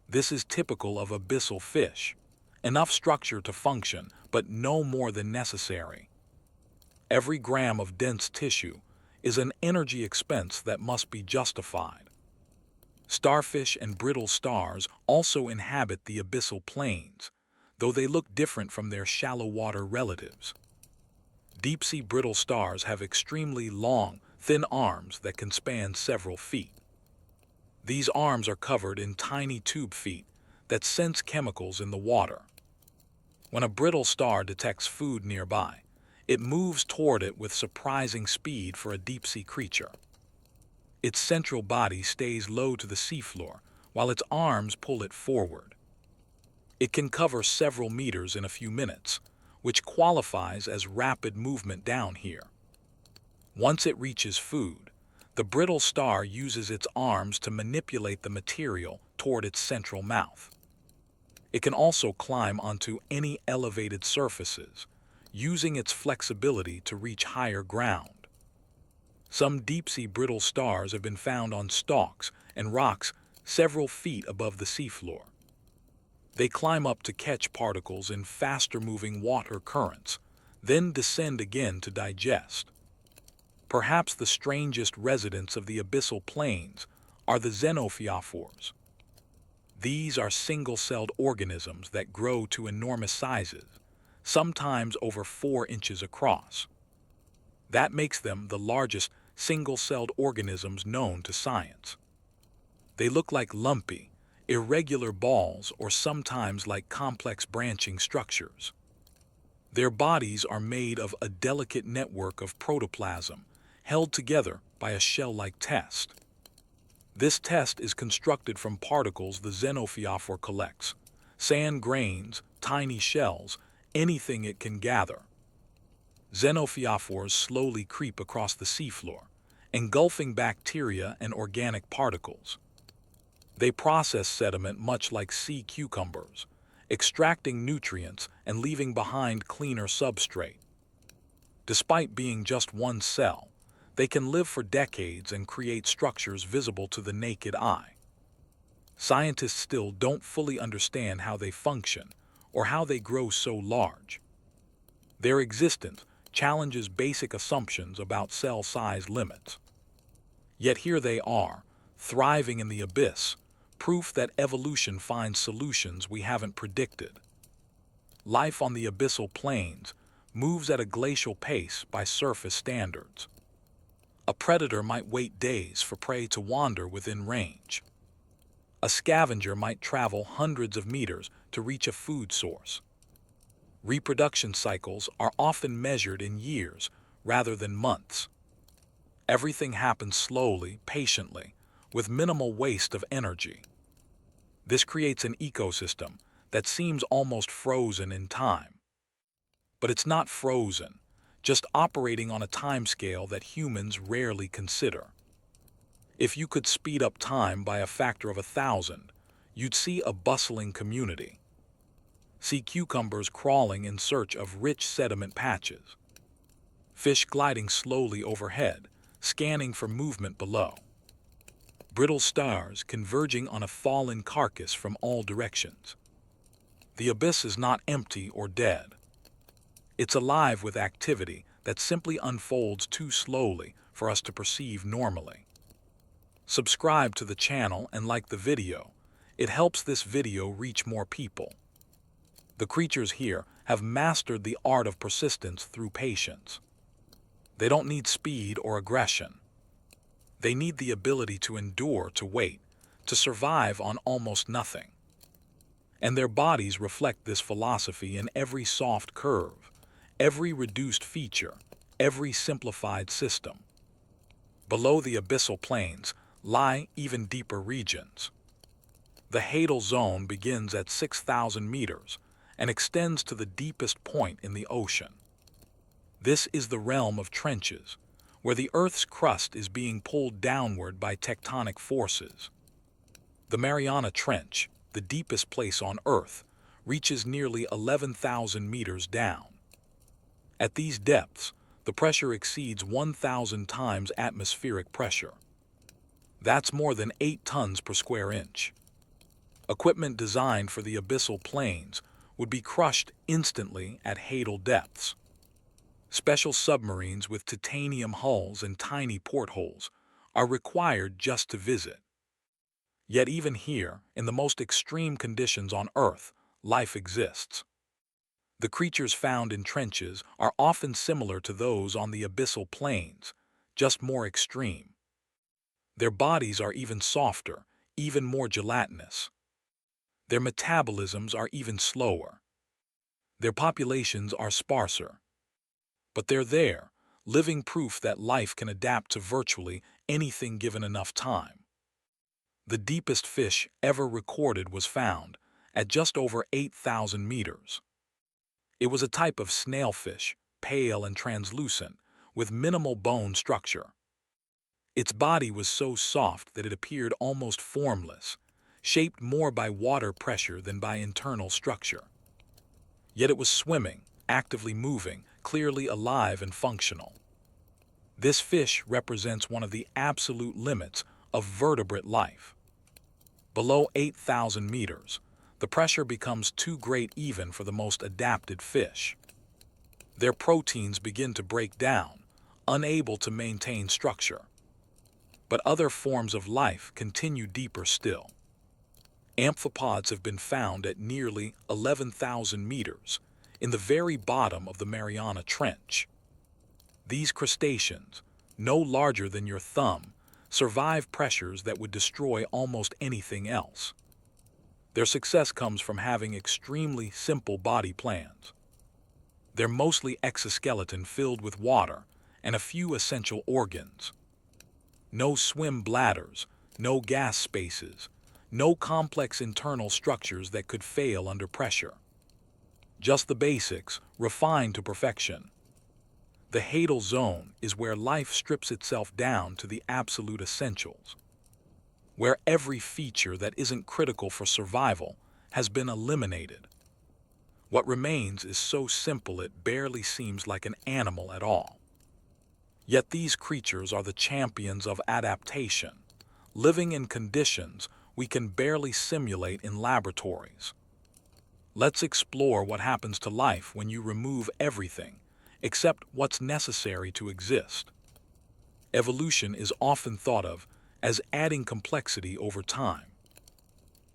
This is typical of abyssal fish, enough structure to function, but no more than necessary. Every gram of dense tissue is an energy expense that must be justified. Starfish and brittle stars also inhabit the abyssal plains, though they look different from their shallow water relatives. Deep-sea brittle stars have extremely long, thin arms that can span several feet. These arms are covered in tiny tube feet that sense chemicals in the water. When a brittle star detects food nearby, it moves toward it with surprising speed for a deep-sea creature. Its central body stays low to the seafloor, while its arms pull it forward. It can cover several meters in a few minutes, which qualifies as rapid movement down here. Once it reaches food, the brittle star uses its arms to manipulate the material toward its central mouth. It can also climb onto any elevated surfaces, using its flexibility to reach higher ground. Some deep-sea brittle stars have been found on stalks and rocks several feet above the seafloor. They climb up to catch particles in faster-moving water currents, then descend again to digest. Perhaps the strangest residents of the abyssal plains are the xenophyophores. These are single-celled organisms that grow to enormous sizes, sometimes over 4 inches across. That makes them the largest single-celled organisms known to science. They look like lumpy, irregular balls or sometimes like complex branching structures. Their bodies are made of a delicate network of protoplasm, held together by a shell-like test. This test is constructed from particles the xenophyophore collects, sand grains, tiny shells, anything it can gather. Xenophyophores slowly creep across the seafloor, engulfing bacteria and organic particles. They process sediment much like sea cucumbers, extracting nutrients and leaving behind cleaner substrate. Despite being just one cell, they can live for decades and create structures visible to the naked eye. Scientists still don't fully understand how they function or how they grow so large. Their existence challenges basic assumptions about cell size limits. Yet here they are, thriving in the abyss, proof that evolution finds solutions we haven't predicted. Life on the abyssal plains moves at a glacial pace by surface standards. A predator might wait days for prey to wander within range. A scavenger might travel hundreds of meters to reach a food source. Reproduction cycles are often measured in years rather than months. Everything happens slowly, patiently, with minimal waste of energy. This creates an ecosystem that seems almost frozen in time. But it's not frozen, just operating on a timescale that humans rarely consider. If you could speed up time by a factor of 1,000, you'd see a bustling community. See cucumbers crawling in search of rich sediment patches. Fish gliding slowly overhead, scanning for movement below. Brittle stars converging on a fallen carcass from all directions. The abyss is not empty or dead. It's alive with activity that simply unfolds too slowly for us to perceive normally. Subscribe to the channel and like the video. It helps this video reach more people. The creatures here have mastered the art of persistence through patience. They don't need speed or aggression. They need the ability to endure, to wait, to survive on almost nothing. And their bodies reflect this philosophy in every soft curve, every reduced feature, every simplified system. Below the abyssal plains lie even deeper regions. The hadal zone begins at 6,000 meters and extends to the deepest point in the ocean. This is the realm of trenches, where the Earth's crust is being pulled downward by tectonic forces. The Mariana Trench, the deepest place on Earth, reaches nearly 11,000 meters down. At these depths, the pressure exceeds 1,000 times atmospheric pressure. That's more than 8 tons per square inch. Equipment designed for the abyssal plains would be crushed instantly at hadal depths. Special submarines with titanium hulls and tiny portholes are required just to visit. Yet even here, in the most extreme conditions on Earth, life exists. The creatures found in trenches are often similar to those on the abyssal plains, just more extreme. Their bodies are even softer, even more gelatinous. Their metabolisms are even slower. Their populations are sparser. But they're there, living proof that life can adapt to virtually anything given enough time. The deepest fish ever recorded was found at just over 8,000 meters. It was a type of snailfish, pale and translucent, with minimal bone structure. Its body was so soft that it appeared almost formless, shaped more by water pressure than by internal structure. Yet it was swimming, actively moving, clearly alive and functional. This fish represents one of the absolute limits of vertebrate life. Below 8,000 meters, the pressure becomes too great even for the most adapted fish. Their proteins begin to break down, unable to maintain structure. But other forms of life continue deeper still. Amphipods have been found at nearly 11,000 meters, in the very bottom of the Mariana Trench. These crustaceans, no larger than your thumb, survive pressures that would destroy almost anything else. Their success comes from having extremely simple body plans. They're mostly exoskeleton filled with water and a few essential organs. No swim bladders, no gas spaces, no complex internal structures that could fail under pressure. Just the basics, refined to perfection. The hadal zone is where life strips itself down to the absolute essentials, where every feature that isn't critical for survival has been eliminated. What remains is so simple it barely seems like an animal at all. Yet these creatures are the champions of adaptation, living in conditions we can barely simulate in laboratories. Let's explore what happens to life when you remove everything except what's necessary to exist. Evolution is often thought of as adding complexity over time.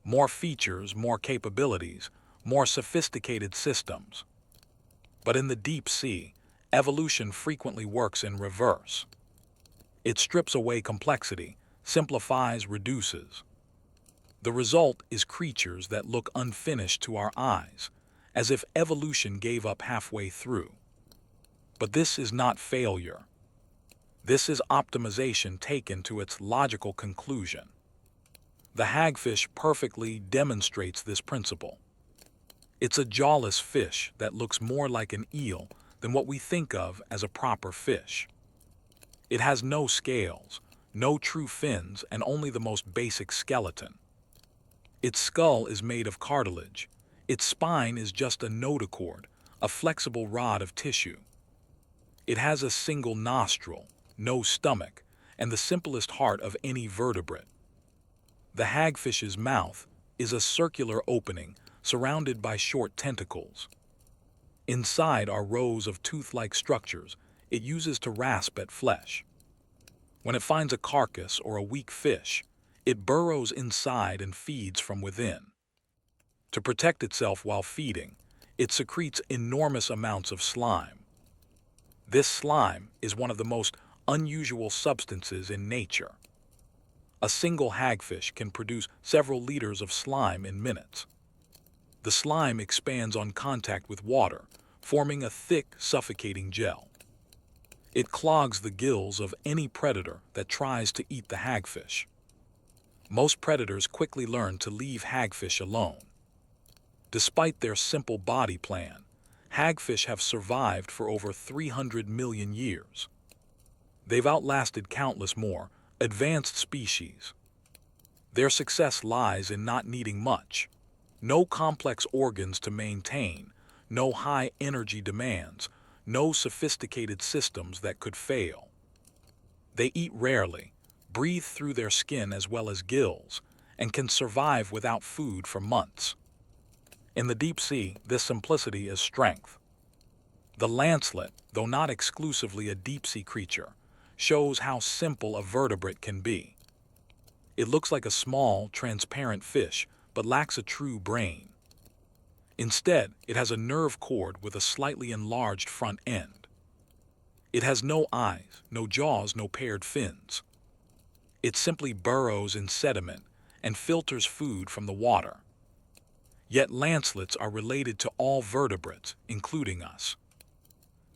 More features, more capabilities, more sophisticated systems. But in the deep sea, evolution frequently works in reverse. It strips away complexity, simplifies, reduces. The result is creatures that look unfinished to our eyes, as if evolution gave up halfway through. But this is not failure. This is optimization taken to its logical conclusion. The hagfish perfectly demonstrates this principle. It's a jawless fish that looks more like an eel than what we think of as a proper fish. It has no scales, no true fins, and only the most basic skeleton. Its skull is made of cartilage. Its spine is just a notochord, a flexible rod of tissue. It has a single nostril, no stomach, and the simplest heart of any vertebrate. The hagfish's mouth is a circular opening surrounded by short tentacles. Inside are rows of tooth-like structures it uses to rasp at flesh. When it finds a carcass or a weak fish, it burrows inside and feeds from within. To protect itself while feeding, it secretes enormous amounts of slime. This slime is one of the most unusual substances in nature. A single hagfish can produce several liters of slime in minutes. The slime expands on contact with water, forming a thick, suffocating gel. It clogs the gills of any predator that tries to eat the hagfish. Most predators quickly learn to leave hagfish alone. Despite their simple body plan, hagfish have survived for over 300 million years. They've outlasted countless more advanced species. Their success lies in not needing much. No complex organs to maintain, no high energy demands, no sophisticated systems that could fail. They eat rarely, breathe through their skin as well as gills, and can survive without food for months. In the deep sea, this simplicity is strength. The lancelet, though not exclusively a deep-sea creature, shows how simple a vertebrate can be. It looks like a small, transparent fish, but lacks a true brain. Instead, it has a nerve cord with a slightly enlarged front end. It has no eyes, no jaws, no paired fins. It simply burrows in sediment and filters food from the water. Yet lancelets are related to all vertebrates, including us.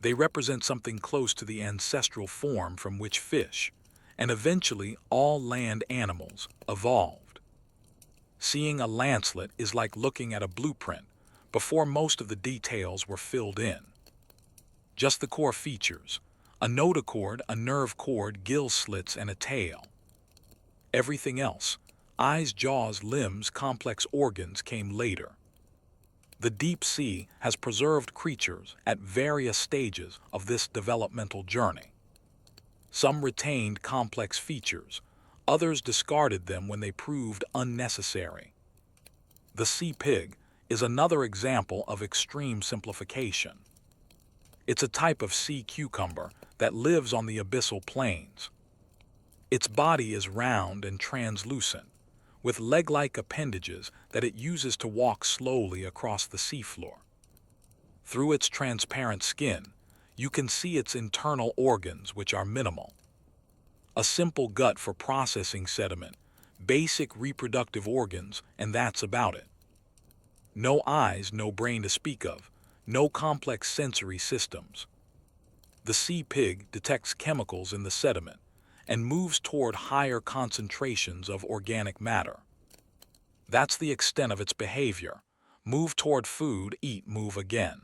They represent something close to the ancestral form from which fish, and eventually all land animals, evolved. Seeing a lancelet is like looking at a blueprint before most of the details were filled in. Just the core features: a notochord, a nerve cord, gill slits, and a tail. Everything else, eyes, jaws, limbs, complex organs, came later. The deep sea has preserved creatures at various stages of this developmental journey. Some retained complex features, others discarded them when they proved unnecessary. The sea pig is another example of extreme simplification. It's a type of sea cucumber that lives on the abyssal plains. Its body is round and translucent, with leg-like appendages that it uses to walk slowly across the seafloor. Through its transparent skin, you can see its internal organs, which are minimal. A simple gut for processing sediment, basic reproductive organs, and that's about it. No eyes, no brain to speak of, no complex sensory systems. The sea pig detects chemicals in the sediment and moves toward higher concentrations of organic matter. That's the extent of its behavior. Move toward food, eat, move again.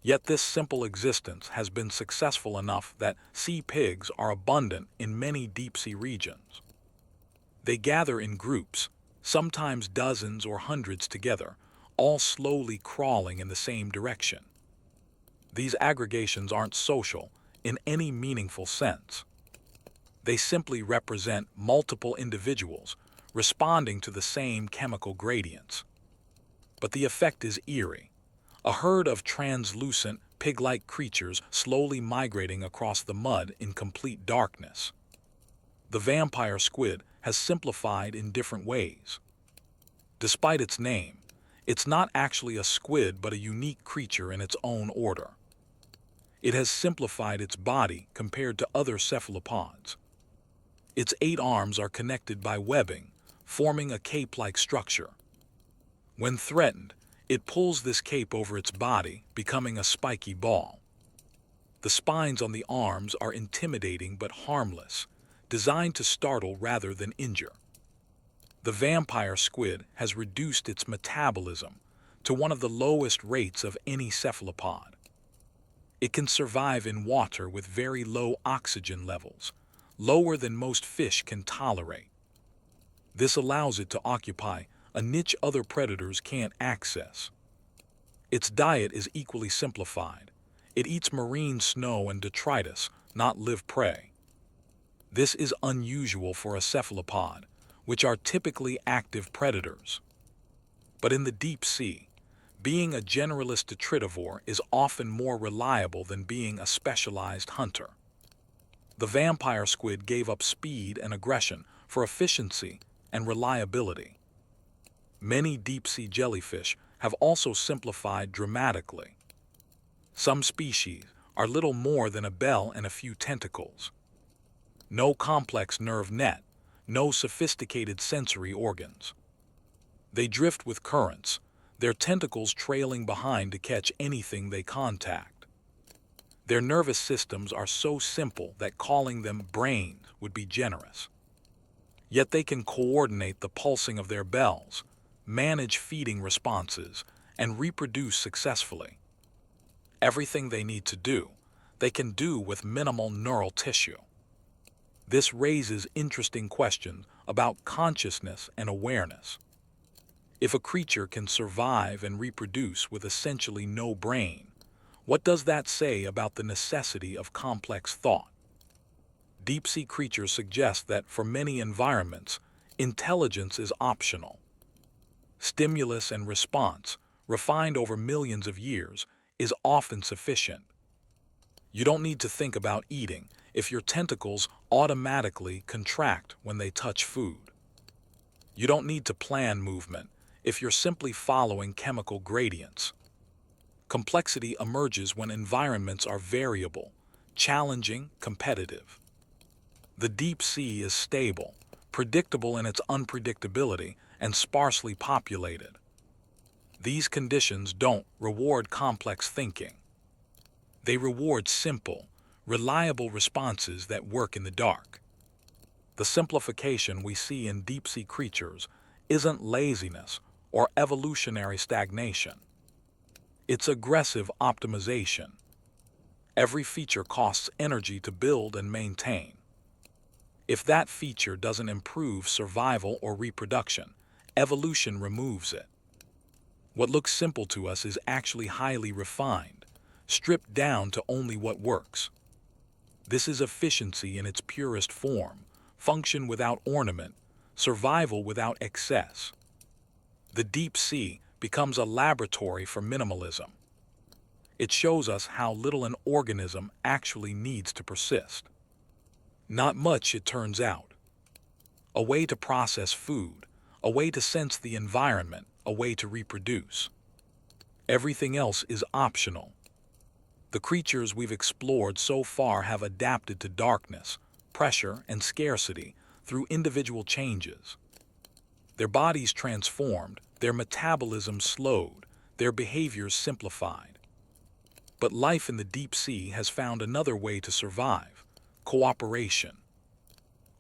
Yet this simple existence has been successful enough that sea pigs are abundant in many deep-sea regions. They gather in groups, sometimes dozens or hundreds together, all slowly crawling in the same direction. These aggregations aren't social in any meaningful sense. They simply represent multiple individuals responding to the same chemical gradients. But the effect is eerie. A herd of translucent, pig-like creatures slowly migrating across the mud in complete darkness. The vampire squid has simplified in different ways. Despite its name, it's not actually a squid but a unique creature in its own order. It has simplified its body compared to other cephalopods. Its 8 arms are connected by webbing, forming a cape-like structure. When threatened, it pulls this cape over its body, becoming a spiky ball. The spines on the arms are intimidating but harmless, designed to startle rather than injure. The vampire squid has reduced its metabolism to one of the lowest rates of any cephalopod. It can survive in water with very low oxygen levels, lower than most fish can tolerate. This allows it to occupy a niche other predators can't access. Its diet is equally simplified. It eats marine snow and detritus, not live prey. This is unusual for a cephalopod, which are typically active predators. But in the deep sea, being a generalist detritivore is often more reliable than being a specialized hunter. The vampire squid gave up speed and aggression for efficiency and reliability. Many deep-sea jellyfish have also simplified dramatically. Some species are little more than a bell and a few tentacles. No complex nerve net, no sophisticated sensory organs. They drift with currents, their tentacles trailing behind to catch anything they contact. Their nervous systems are so simple that calling them brains would be generous. Yet they can coordinate the pulsing of their bells, manage feeding responses, and reproduce successfully. Everything they need to do, they can do with minimal neural tissue. This raises interesting questions about consciousness and awareness. If a creature can survive and reproduce with essentially no brain, what does that say about the necessity of complex thought? Deep-sea creatures suggest that for many environments, intelligence is optional. Stimulus and response, refined over millions of years, is often sufficient. You don't need to think about eating if your tentacles automatically contract when they touch food. You don't need to plan movement if you're simply following chemical gradients. Complexity emerges when environments are variable, challenging, competitive. The deep sea is stable, predictable in its unpredictability, and sparsely populated. These conditions don't reward complex thinking. They reward simple, reliable responses that work in the dark. The simplification we see in deep-sea creatures isn't laziness or evolutionary stagnation. It's aggressive optimization. Every feature costs energy to build and maintain. If that feature doesn't improve survival or reproduction, evolution removes it. What looks simple to us is actually highly refined, stripped down to only what works. This is efficiency in its purest form, function without ornament, survival without excess. The deep sea becomes a laboratory for minimalism. It shows us how little an organism actually needs to persist. Not much, it turns out. A way to process food, a way to sense the environment, a way to reproduce. Everything else is optional. The creatures we've explored so far have adapted to darkness, pressure, and scarcity through individual changes. Their bodies transformed, their metabolism slowed, their behaviors simplified. But life in the deep sea has found another way to survive: cooperation.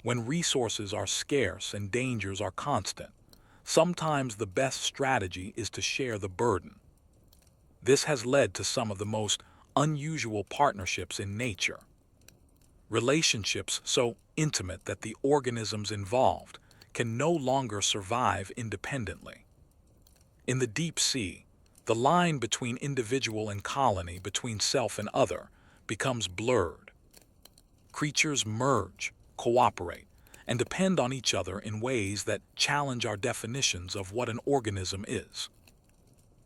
When resources are scarce and dangers are constant, sometimes the best strategy is to share the burden. This has led to some of the most unusual partnerships in nature. Relationships so intimate that the organisms involved can no longer survive independently. In the deep sea, the line between individual and colony, between self and other, becomes blurred. Creatures merge, cooperate, and depend on each other in ways that challenge our definitions of what an organism is.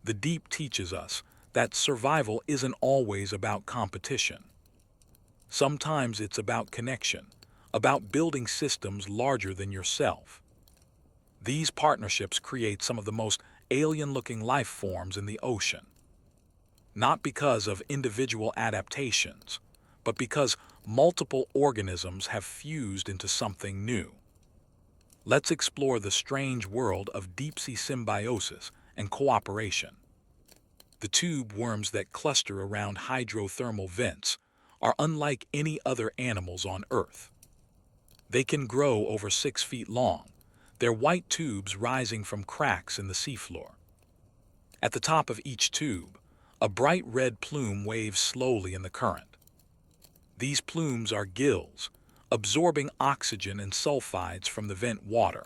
The deep teaches us that survival isn't always about competition. Sometimes it's about connection, about building systems larger than yourself. These partnerships create some of the most alien-looking life forms in the ocean. Not because of individual adaptations, but because multiple organisms have fused into something new. Let's explore the strange world of deep-sea symbiosis and cooperation. The tube worms that cluster around hydrothermal vents are unlike any other animals on Earth. They can grow over 6 feet long, their white tubes rising from cracks in the seafloor. At the top of each tube, a bright red plume waves slowly in the current. These plumes are gills, absorbing oxygen and sulfides from the vent water.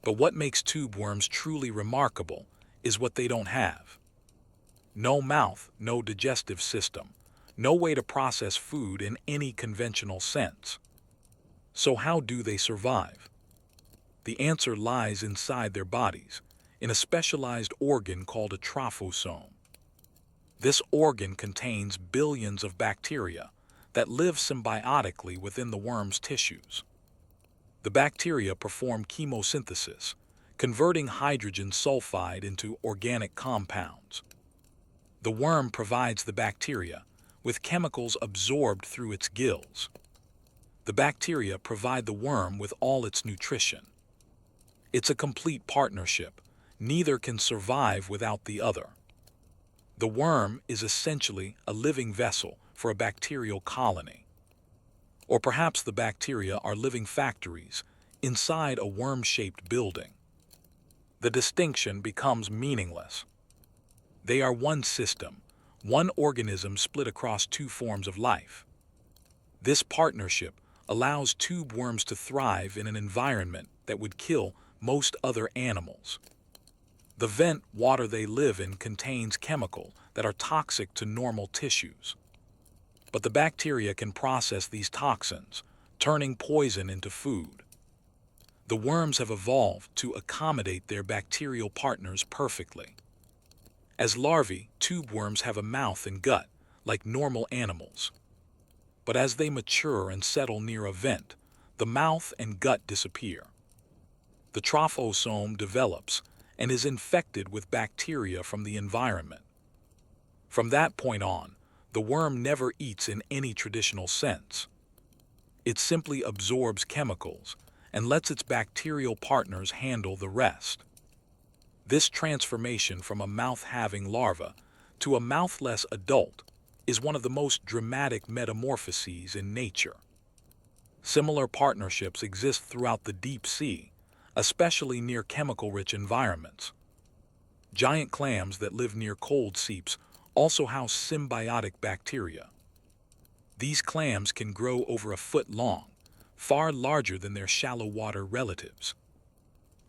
But what makes tube worms truly remarkable is what they don't have. No mouth, no digestive system, no way to process food in any conventional sense. So how do they survive? The answer lies inside their bodies, in a specialized organ called a trophosome. This organ contains billions of bacteria that live symbiotically within the worm's tissues. The bacteria perform chemosynthesis, converting hydrogen sulfide into organic compounds. The worm provides the bacteria with chemicals absorbed through its gills. The bacteria provide the worm with all its nutrition. It's a complete partnership. Neither can survive without the other. The worm is essentially a living vessel for a bacterial colony. Or perhaps the bacteria are living factories inside a worm-shaped building. The distinction becomes meaningless. They are one system, one organism split across two forms of life. This partnership allows tube worms to thrive in an environment that would kill most other animals. The vent water they live in contains chemicals that are toxic to normal tissues. But the bacteria can process these toxins, turning poison into food. The worms have evolved to accommodate their bacterial partners perfectly. As larvae, tube worms have a mouth and gut, like normal animals. But as they mature and settle near a vent, the mouth and gut disappear. The trophosome develops and is infected with bacteria from the environment. From that point on, the worm never eats in any traditional sense. It simply absorbs chemicals and lets its bacterial partners handle the rest. This transformation from a mouth-having larva to a mouthless adult is one of the most dramatic metamorphoses in nature. Similar partnerships exist throughout the deep sea, especially near chemical-rich environments. Giant clams that live near cold seeps also house symbiotic bacteria. These clams can grow over a foot long, far larger than their shallow water relatives.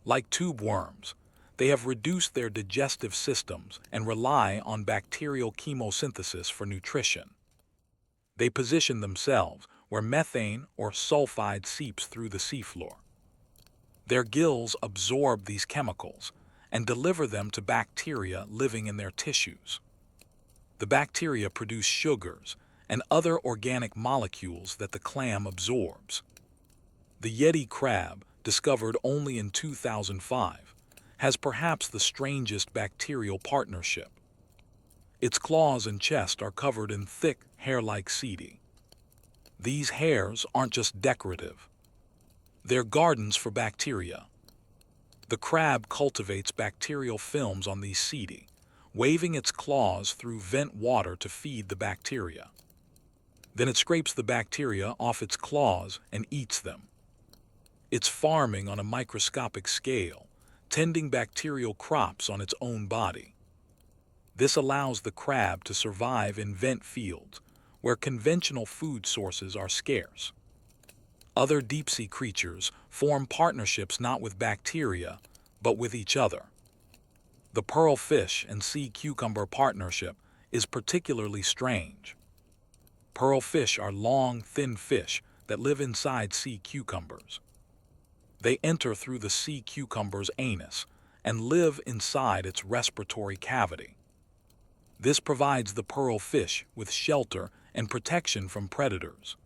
Like tube worms, they have reduced their digestive systems and rely on bacterial chemosynthesis for nutrition. They position themselves where methane or sulfide seeps through the seafloor. Their gills absorb these chemicals and deliver them to bacteria living in their tissues. The bacteria produce sugars and other organic molecules that the clam absorbs. The Yeti crab, discovered only in 2005, has perhaps the strangest bacterial partnership. Its claws and chest are covered in thick, hair-like setae. These hairs aren't just decorative. They're gardens for bacteria. The crab cultivates bacterial films on these setae, waving its claws through vent water to feed the bacteria. Then it scrapes the bacteria off its claws and eats them. It's farming on a microscopic scale, tending bacterial crops on its own body. This allows the crab to survive in vent fields, where conventional food sources are scarce. Other deep-sea creatures form partnerships not with bacteria, but with each other. The pearl fish and sea cucumber partnership is particularly strange. Pearl fish are long, thin fish that live inside sea cucumbers. They enter through the sea cucumber's anus and live inside its respiratory cavity. This provides the pearl fish with shelter and protection from predators.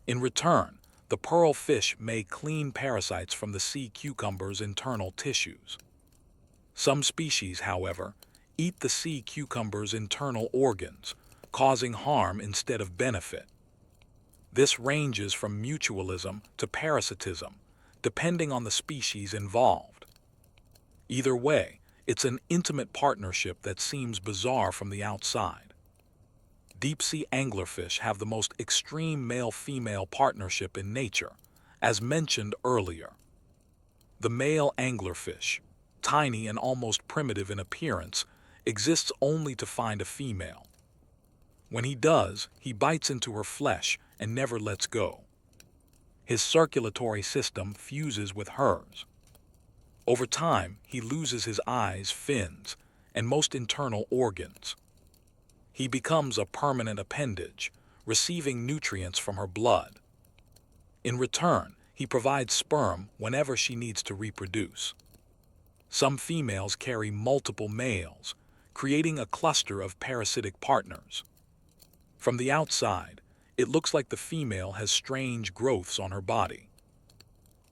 In return, the pearl fish may clean parasites from the sea cucumber's internal tissues. Some species, however, eat the sea cucumber's internal organs, causing harm instead of benefit. This ranges from mutualism to parasitism, depending on the species involved. Either way, it's an intimate partnership that seems bizarre from the outside. Deep-sea anglerfish have the most extreme male-female partnership in nature, as mentioned earlier. The male anglerfish, tiny and almost primitive in appearance, exists only to find a female. When he does, he bites into her flesh and never lets go. His circulatory system fuses with hers. Over time, he loses his eyes, fins, and most internal organs. He becomes a permanent appendage, receiving nutrients from her blood. In return, he provides sperm whenever she needs to reproduce. Some females carry multiple males, creating a cluster of parasitic partners. From the outside, it looks like the female has strange growths on her body.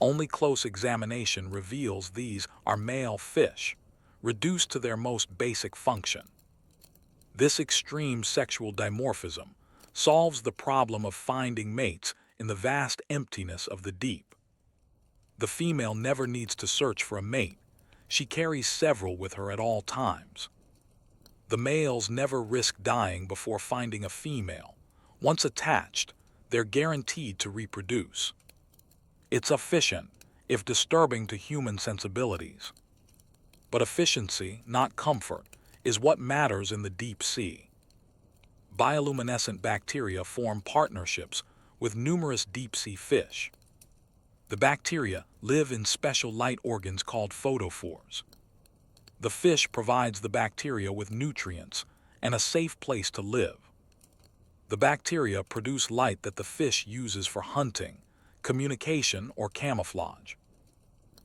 Only close examination reveals these are male fish, reduced to their most basic function. This extreme sexual dimorphism solves the problem of finding mates in the vast emptiness of the deep. The female never needs to search for a mate. She carries several with her at all times. The males never risk dying before finding a female. Once attached, they're guaranteed to reproduce. It's efficient, if disturbing to human sensibilities. But efficiency, not comfort, is what matters in the deep sea. Bioluminescent bacteria form partnerships with numerous deep-sea fish. The bacteria live in special light organs called photophores. The fish provides the bacteria with nutrients and a safe place to live. The bacteria produce light that the fish uses for hunting, communication, or camouflage.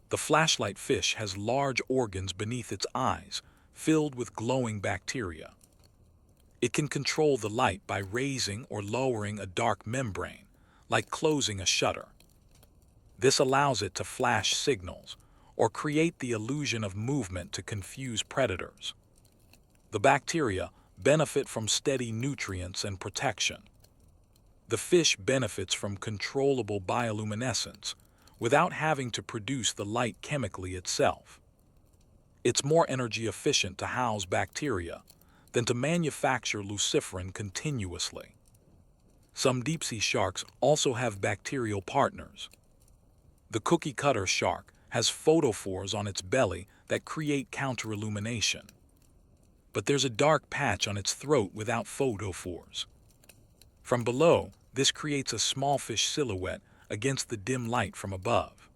The flashlight fish has large organs beneath its eyes, filled with glowing bacteria. It can control the light by raising or lowering a dark membrane, like closing a shutter. This allows it to flash signals, or create the illusion of movement to confuse predators. The bacteria benefit from steady nutrients and protection. The fish benefits from controllable bioluminescence without having to produce the light chemically itself. It's more energy efficient to house bacteria than to manufacture luciferin continuously. Some deep-sea sharks also have bacterial partners. The cookie-cutter shark has photophores on its belly that create counterillumination. But there's a dark patch on its throat without photophores. From below, this creates a small fish silhouette against the dim light from above.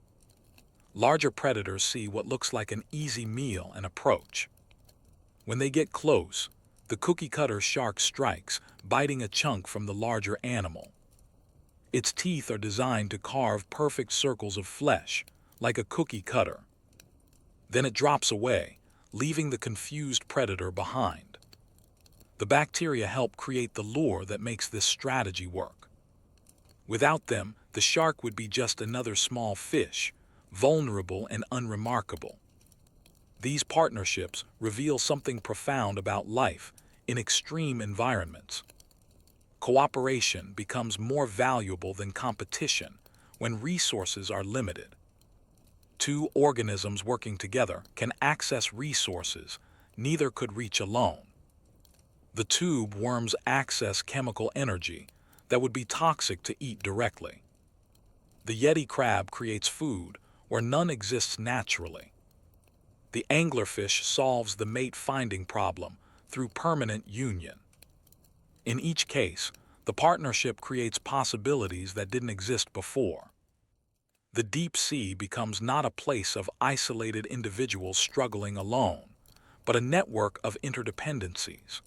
Larger predators see what looks like an easy meal and approach. When they get close, the cookie-cutter shark strikes, biting a chunk from the larger animal. Its teeth are designed to carve perfect circles of flesh, like a cookie cutter. Then it drops away, leaving the confused predator behind. The bacteria help create the lure that makes this strategy work. Without them, the shark would be just another small fish, vulnerable and unremarkable. These partnerships reveal something profound about life in extreme environments. cooperation becomes more valuable than competition when resources are limited. Two organisms working together can access resources neither could reach alone. The tube worms access chemical energy that would be toxic to eat directly. The Yeti crab creates food where none exists naturally. The anglerfish solves the mate-finding problem through permanent union. In each case, the partnership creates possibilities that didn't exist before. The deep sea becomes not a place of isolated individuals struggling alone, but a network of interdependencies.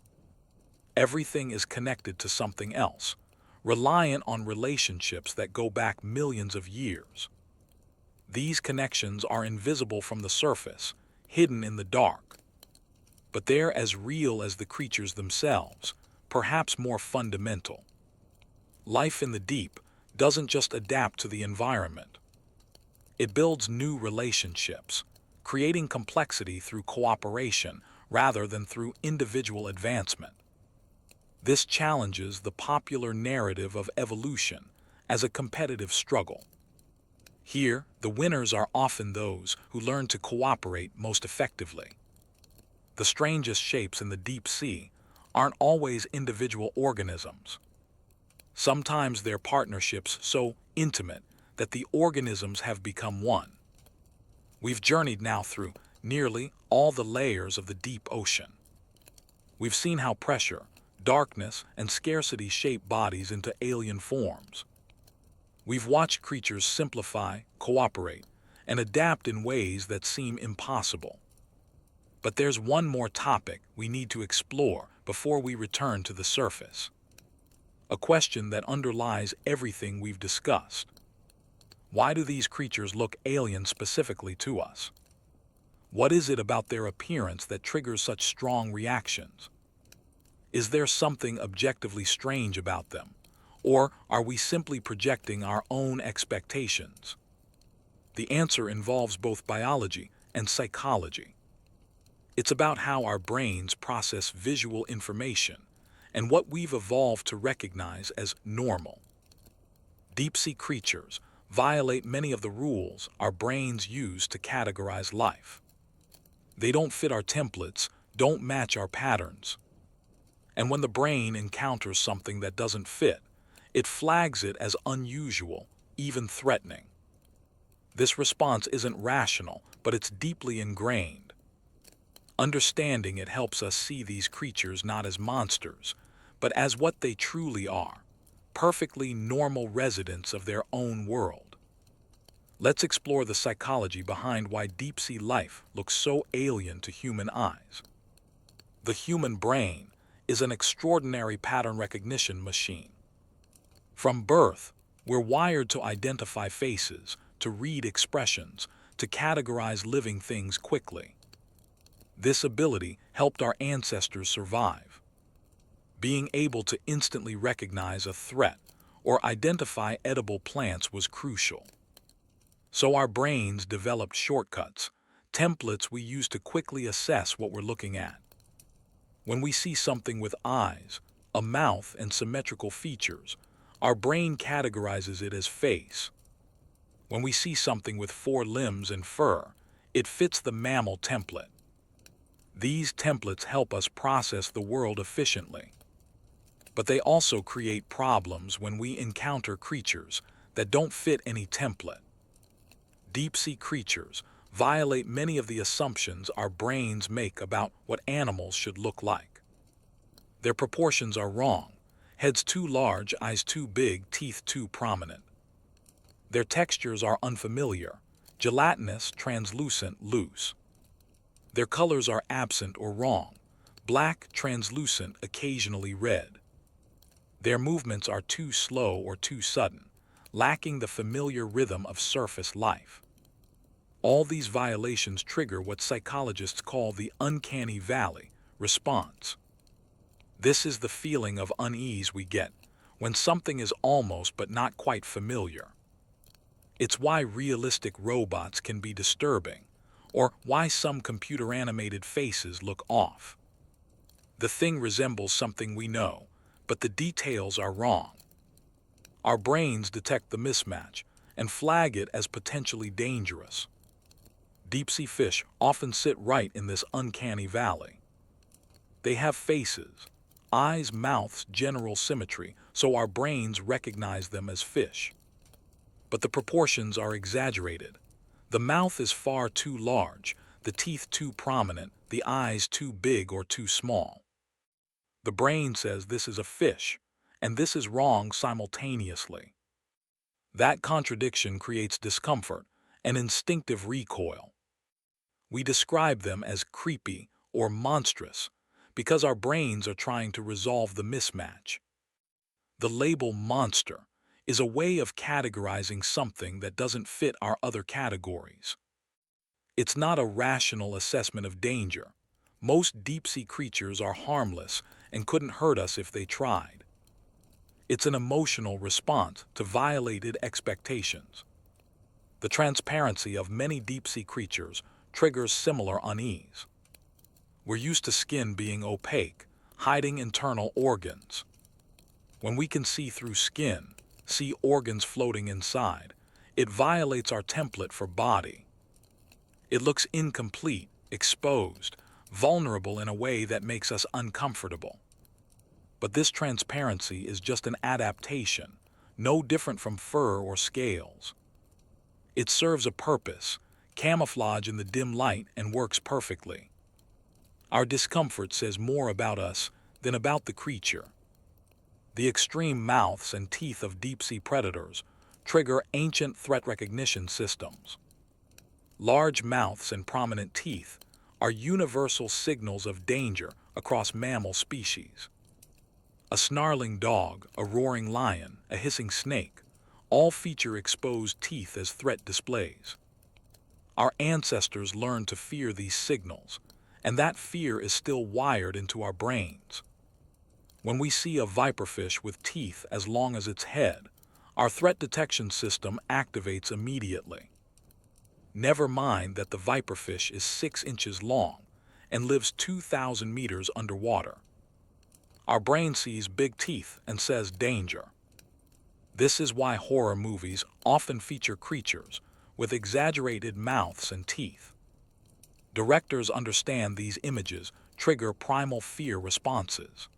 Everything is connected to something else, reliant on relationships that go back millions of years. These connections are invisible from the surface, hidden in the dark. But they're as real as the creatures themselves, perhaps more fundamental. Life in the deep doesn't just adapt to the environment. It builds new relationships, creating complexity through cooperation rather than through individual advancement. This challenges the popular narrative of evolution as a competitive struggle. Here, the winners are often those who learn to cooperate most effectively. The strangest shapes in the deep sea aren't always individual organisms. Sometimes they're partnerships so intimate that the organisms have become one. We've journeyed now through nearly all the layers of the deep ocean. We've seen how pressure, darkness, and scarcity shape bodies into alien forms. We've watched creatures simplify, cooperate, and adapt in ways that seem impossible. But there's one more topic we need to explore before we return to the surface. A question that underlies everything we've discussed. Why do these creatures look alien specifically to us? What is it about their appearance that triggers such strong reactions? Is there something objectively strange about them, or are we simply projecting our own expectations? The answer involves both biology and psychology. It's about how our brains process visual information and what we've evolved to recognize as normal. Deep-sea creatures violate many of the rules our brains use to categorize life. They don't fit our templates, don't match our patterns. And when the brain encounters something that doesn't fit, it flags it as unusual, even threatening. This response isn't rational, but it's deeply ingrained. Understanding it helps us see these creatures not as monsters, but as what they truly are, perfectly normal residents of their own world. Let's explore the psychology behind why deep-sea life looks so alien to human eyes. The human brain is an extraordinary pattern recognition machine. From birth, we're wired to identify faces, to read expressions, to categorize living things quickly. This ability helped our ancestors survive. Being able to instantly recognize a threat or identify edible plants was crucial. So our brains developed shortcuts, templates we use to quickly assess what we're looking at. When we see something with eyes, a mouth, and symmetrical features, our brain categorizes it as face. When we see something with 4 limbs and fur, it fits the mammal template. These templates help us process the world efficiently. But they also create problems when we encounter creatures that don't fit any template. Deep-sea creatures violate many of the assumptions our brains make about what animals should look like. Their proportions are wrong: heads too large, eyes too big, teeth too prominent. Their textures are unfamiliar: gelatinous, translucent, loose. Their colors are absent or wrong: black, translucent, occasionally red. Their movements are too slow or too sudden, lacking the familiar rhythm of surface life. All these violations trigger what psychologists call the uncanny valley response. This is the feeling of unease we get when something is almost but not quite familiar. It's why realistic robots can be disturbing, or why some computer-animated faces look off. The thing resembles something we know, but the details are wrong. Our brains detect the mismatch and flag it as potentially dangerous. Deep-sea fish often sit right in this uncanny valley. They have faces, eyes, mouths, general symmetry, so our brains recognize them as fish. But the proportions are exaggerated. The mouth is far too large, the teeth too prominent, the eyes too big or too small. The brain says this is a fish, and this is wrong simultaneously. That contradiction creates discomfort and instinctive recoil. We describe them as creepy or monstrous because our brains are trying to resolve the mismatch. The label monster is a way of categorizing something that doesn't fit our other categories. It's not a rational assessment of danger. Most deep-sea creatures are harmless and couldn't hurt us if they tried. It's an emotional response to violated expectations. The transparency of many deep-sea creatures triggers similar unease. We're used to skin being opaque, hiding internal organs. When we can see through skin, see organs floating inside, it violates our template for body. It looks incomplete, exposed, vulnerable in a way that makes us uncomfortable. But this transparency is just an adaptation, no different from fur or scales. It serves a purpose, camouflage in the dim light, and works perfectly. Our discomfort says more about us than about the creature. The extreme mouths and teeth of deep-sea predators trigger ancient threat recognition systems. Large mouths and prominent teeth are universal signals of danger across mammal species. A snarling dog, a roaring lion, a hissing snake, all feature exposed teeth as threat displays. Our ancestors learned to fear these signals, and that fear is still wired into our brains. When we see a viperfish with teeth as long as its head, our threat detection system activates immediately. Never mind that the viperfish is 6 inches long and lives 2,000 meters underwater. Our brain sees big teeth and says danger. This is why horror movies often feature creatures with exaggerated mouths and teeth. Directors understand these images trigger primal fear responses.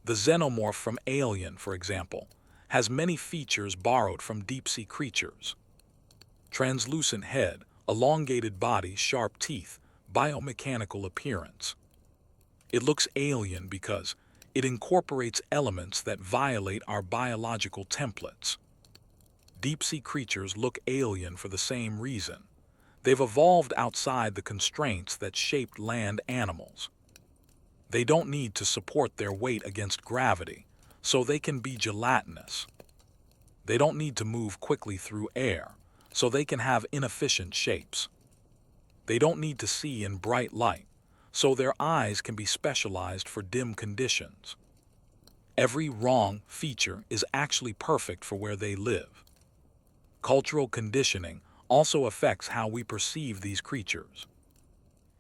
The xenomorph from Alien, for example, has many features borrowed from deep-sea creatures. Translucent head, elongated body, sharp teeth, biomechanical appearance. It looks alien because it incorporates elements that violate our biological templates. Deep-sea creatures look alien for the same reason. They've evolved outside the constraints that shaped land animals. They don't need to support their weight against gravity, so they can be gelatinous. They don't need to move quickly through air, so they can have inefficient shapes. They don't need to see in bright light, so their eyes can be specialized for dim conditions. Every wrong feature is actually perfect for where they live. Cultural conditioning also affects how we perceive these creatures.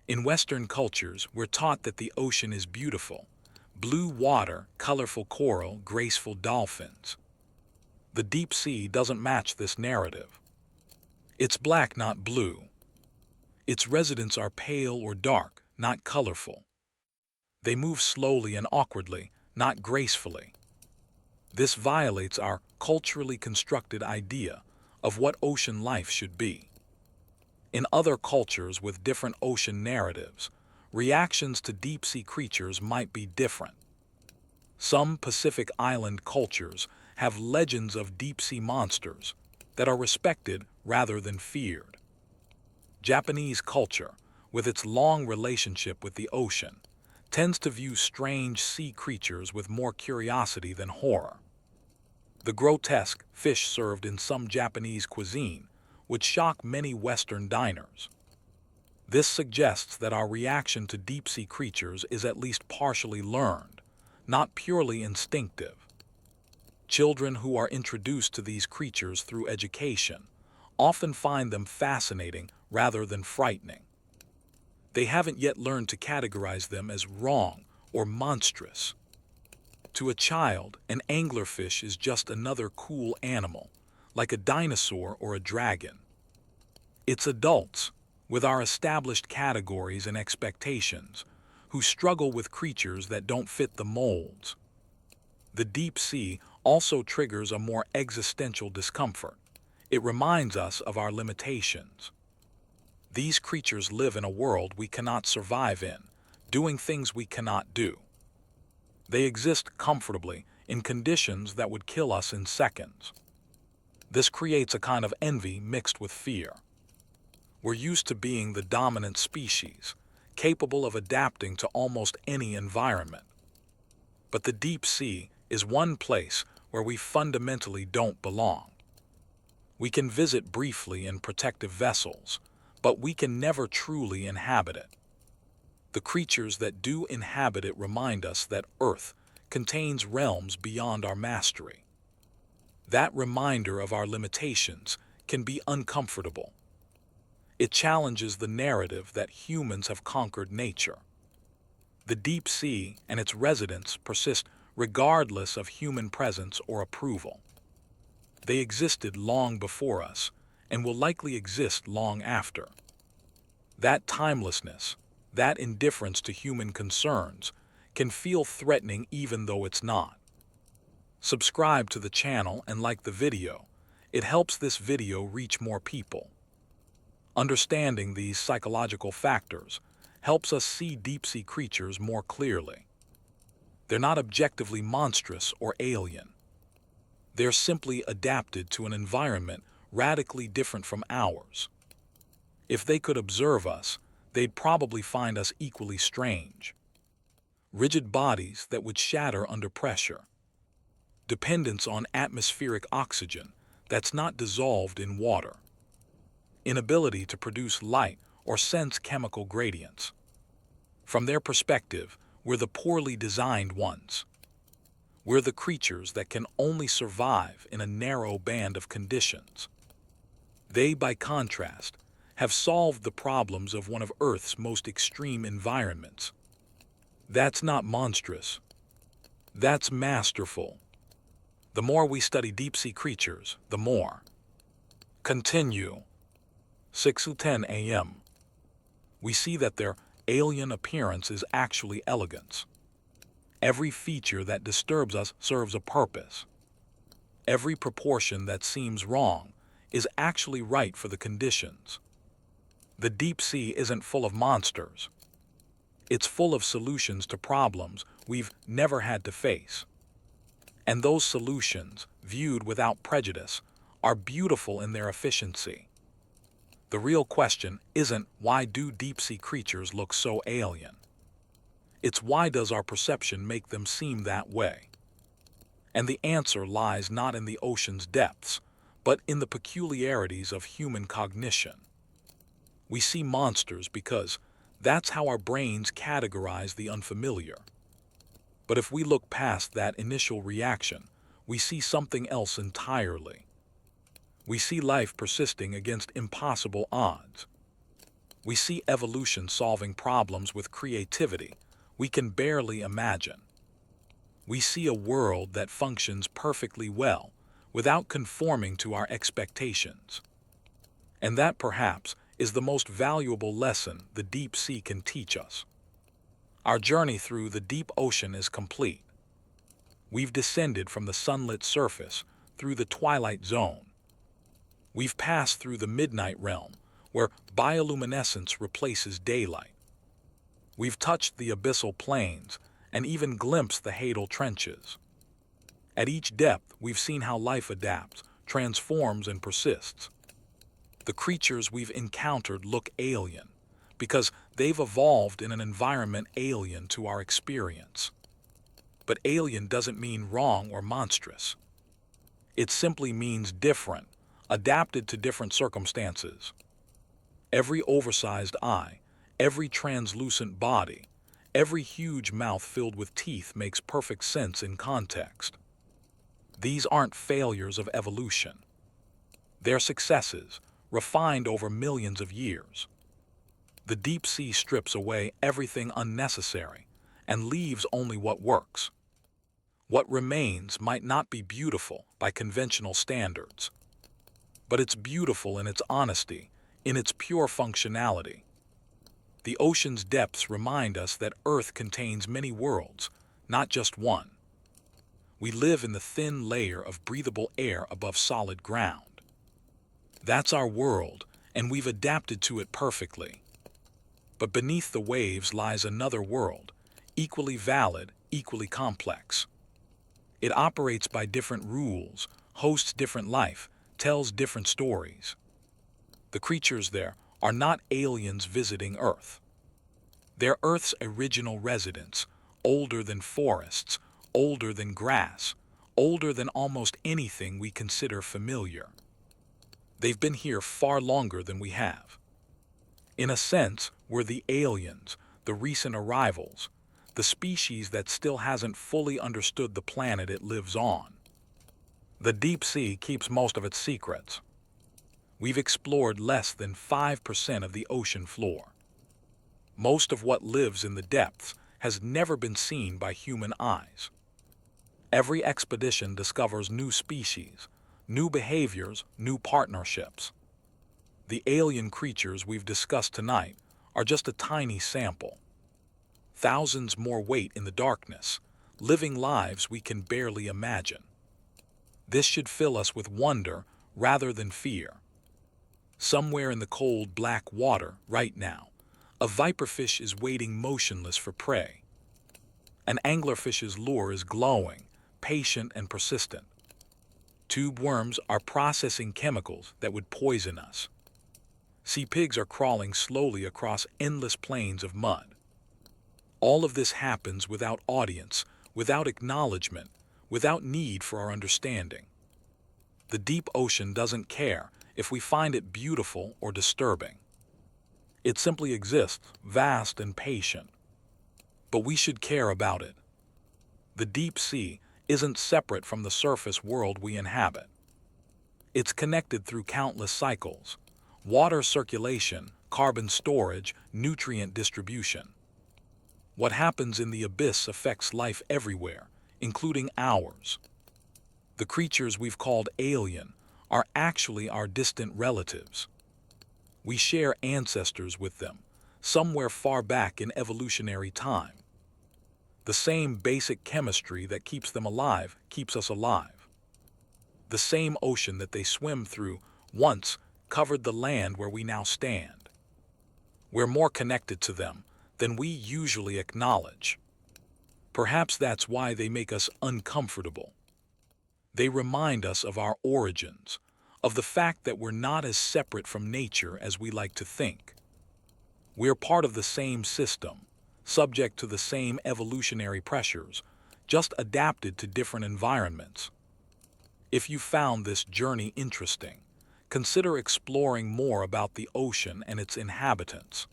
In Western cultures, we're taught that the ocean is beautiful. Blue water, colorful coral, graceful dolphins. The deep sea doesn't match this narrative. It's black, not blue. Its residents are pale or dark, not colorful. They move slowly and awkwardly, not gracefully. This violates our culturally constructed idea of what ocean life should be. In other cultures with different ocean narratives, reactions to deep-sea creatures might be different. Some Pacific Island cultures have legends of deep-sea monsters that are respected rather than feared. Japanese culture, with its long relationship with the ocean, tends to view strange sea creatures with more curiosity than horror. The grotesque fish served in some Japanese cuisine would shock many Western diners. This suggests that our reaction to deep-sea creatures is at least partially learned, not purely instinctive. Children who are introduced to these creatures through education often find them fascinating rather than frightening. They haven't yet learned to categorize them as wrong or monstrous. To a child, an anglerfish is just another cool animal, like a dinosaur or a dragon. It's adults, with our established categories and expectations, who struggle with creatures that don't fit the molds. The deep sea also triggers a more existential discomfort. It reminds us of our limitations. These creatures live in a world we cannot survive in, doing things we cannot do. They exist comfortably in conditions that would kill us in seconds. This creates a kind of envy mixed with fear. We're used to being the dominant species, capable of adapting to almost any environment. But the deep sea is one place where we fundamentally don't belong. We can visit briefly in protective vessels, but we can never truly inhabit it. The creatures that do inhabit it remind us that Earth contains realms beyond our mastery. That reminder of our limitations can be uncomfortable. It challenges the narrative that humans have conquered nature. The deep sea and its residents persist regardless of human presence or approval. They existed long before us and will likely exist long after. That timelessness, that indifference to human concerns, can feel threatening even though it's not. Subscribe to the channel and like the video. It helps this video reach more people. Understanding these psychological factors helps us see deep-sea creatures more clearly. They're not objectively monstrous or alien. They're simply adapted to an environment radically different from ours. If they could observe us, they'd probably find us equally strange. Rigid bodies that would shatter under pressure. Dependence on atmospheric oxygen that's not dissolved in water. Inability to produce light or sense chemical gradients. From their perspective, we're the poorly designed ones. We're the creatures that can only survive in a narrow band of conditions. They, by contrast, have solved the problems of one of Earth's most extreme environments. That's not monstrous. That's masterful. The more we study deep-sea creatures, the more. Continue. 6:10 a.m. We see that their alien appearance is actually elegance. Every feature that disturbs us serves a purpose. Every proportion that seems wrong is actually right for the conditions. The deep sea isn't full of monsters. It's full of solutions to problems we've never had to face. And those solutions, viewed without prejudice, are beautiful in their efficiency. The real question isn't why do deep-sea creatures look so alien? It's why does our perception make them seem that way? And the answer lies not in the ocean's depths, but in the peculiarities of human cognition. We see monsters because that's how our brains categorize the unfamiliar. But if we look past that initial reaction, we see something else entirely. We see life persisting against impossible odds. We see evolution solving problems with creativity we can barely imagine. We see a world that functions perfectly well without conforming to our expectations. And that perhaps is the most valuable lesson the deep sea can teach us. Our journey through the deep ocean is complete. We've descended from the sunlit surface through the twilight zone. We've passed through the midnight realm, where bioluminescence replaces daylight. We've touched the abyssal plains and even glimpsed the hadal trenches. At each depth, we've seen how life adapts, transforms, and persists. The creatures we've encountered look alien because they've evolved in an environment alien to our experience. But alien doesn't mean wrong or monstrous. It simply means different, adapted to different circumstances. Every oversized eye, every translucent body, every huge mouth filled with teeth makes perfect sense in context. These aren't failures of evolution. They're successes, refined over millions of years. The deep sea strips away everything unnecessary and leaves only what works. What remains might not be beautiful by conventional standards, but it's beautiful in its honesty, in its pure functionality. The ocean's depths remind us that Earth contains many worlds, not just one. We live in the thin layer of breathable air above solid ground. That's our world, and we've adapted to it perfectly. But beneath the waves lies another world, equally valid, equally complex. It operates by different rules, hosts different life, tells different stories. The creatures there are not aliens visiting Earth. They're Earth's original residents, older than forests, older than grass, older than almost anything we consider familiar. They've been here far longer than we have. In a sense, we're the aliens, the recent arrivals, the species that still hasn't fully understood the planet it lives on. The deep sea keeps most of its secrets. We've explored less than 5% of the ocean floor. Most of what lives in the depths has never been seen by human eyes. Every expedition discovers new species, new behaviors, new partnerships. The alien creatures we've discussed tonight are just a tiny sample. Thousands more wait in the darkness, living lives we can barely imagine. This should fill us with wonder rather than fear. Somewhere in the cold black water, right now, a viperfish is waiting motionless for prey. An anglerfish's lure is glowing, patient and persistent. Tube worms are processing chemicals that would poison us. Sea pigs are crawling slowly across endless plains of mud. All of this happens without audience, without acknowledgement, without need for our understanding. The deep ocean doesn't care if we find it beautiful or disturbing. It simply exists, vast and patient. But we should care about it. The deep sea isn't separate from the surface world we inhabit. It's connected through countless cycles: water circulation, carbon storage, nutrient distribution. What happens in the abyss affects life everywhere, including ours. The creatures we've called alien are actually our distant relatives. We share ancestors with them, somewhere far back in evolutionary time. The same basic chemistry that keeps them alive keeps us alive. The same ocean that they swim through once covered the land where we now stand. We're more connected to them than we usually acknowledge. Perhaps that's why they make us uncomfortable. They remind us of our origins, of the fact that we're not as separate from nature as we like to think. We're part of the same system, subject to the same evolutionary pressures, just adapted to different environments. If you found this journey interesting, consider exploring more about the ocean and its inhabitants.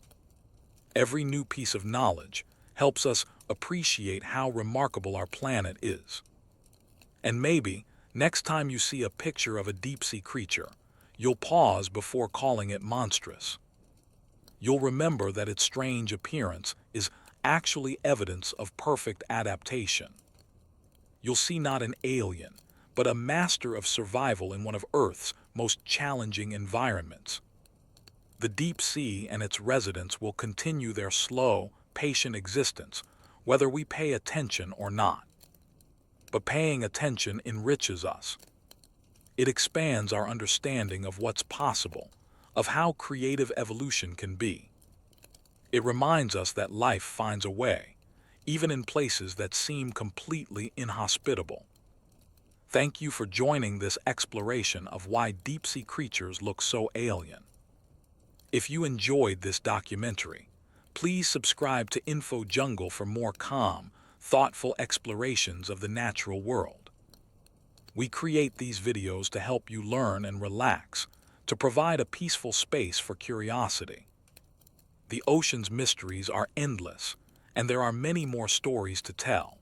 Every new piece of knowledge helps us appreciate how remarkable our planet is. And maybe, next time you see a picture of a deep-sea creature, you'll pause before calling it monstrous. You'll remember that its strange appearance is actually evidence of perfect adaptation. You'll see not an alien, but a master of survival in one of Earth's most challenging environments. The deep sea and its residents will continue their slow, patient existence, whether we pay attention or not. But paying attention enriches us. It expands our understanding of what's possible, of how creative evolution can be. It reminds us that life finds a way, even in places that seem completely inhospitable. Thank you for joining this exploration of why deep-sea creatures look so alien. If you enjoyed this documentary, please subscribe to Info Jungle for more calm, thoughtful explorations of the natural world. We create these videos to help you learn and relax, to provide a peaceful space for curiosity. The ocean's mysteries are endless, and there are many more stories to tell.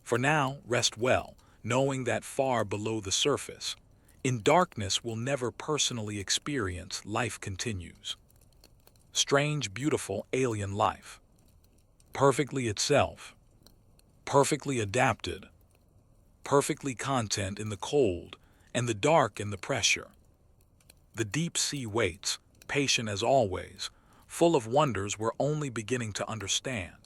For now, rest well, knowing that far below the surface, in darkness we'll never personally experience, life continues. Strange, beautiful, alien life. Perfectly itself. Perfectly adapted. perfectly content in the cold and the dark in the pressure. The deep sea waits, patient as always, full of wonders we're only beginning to understand.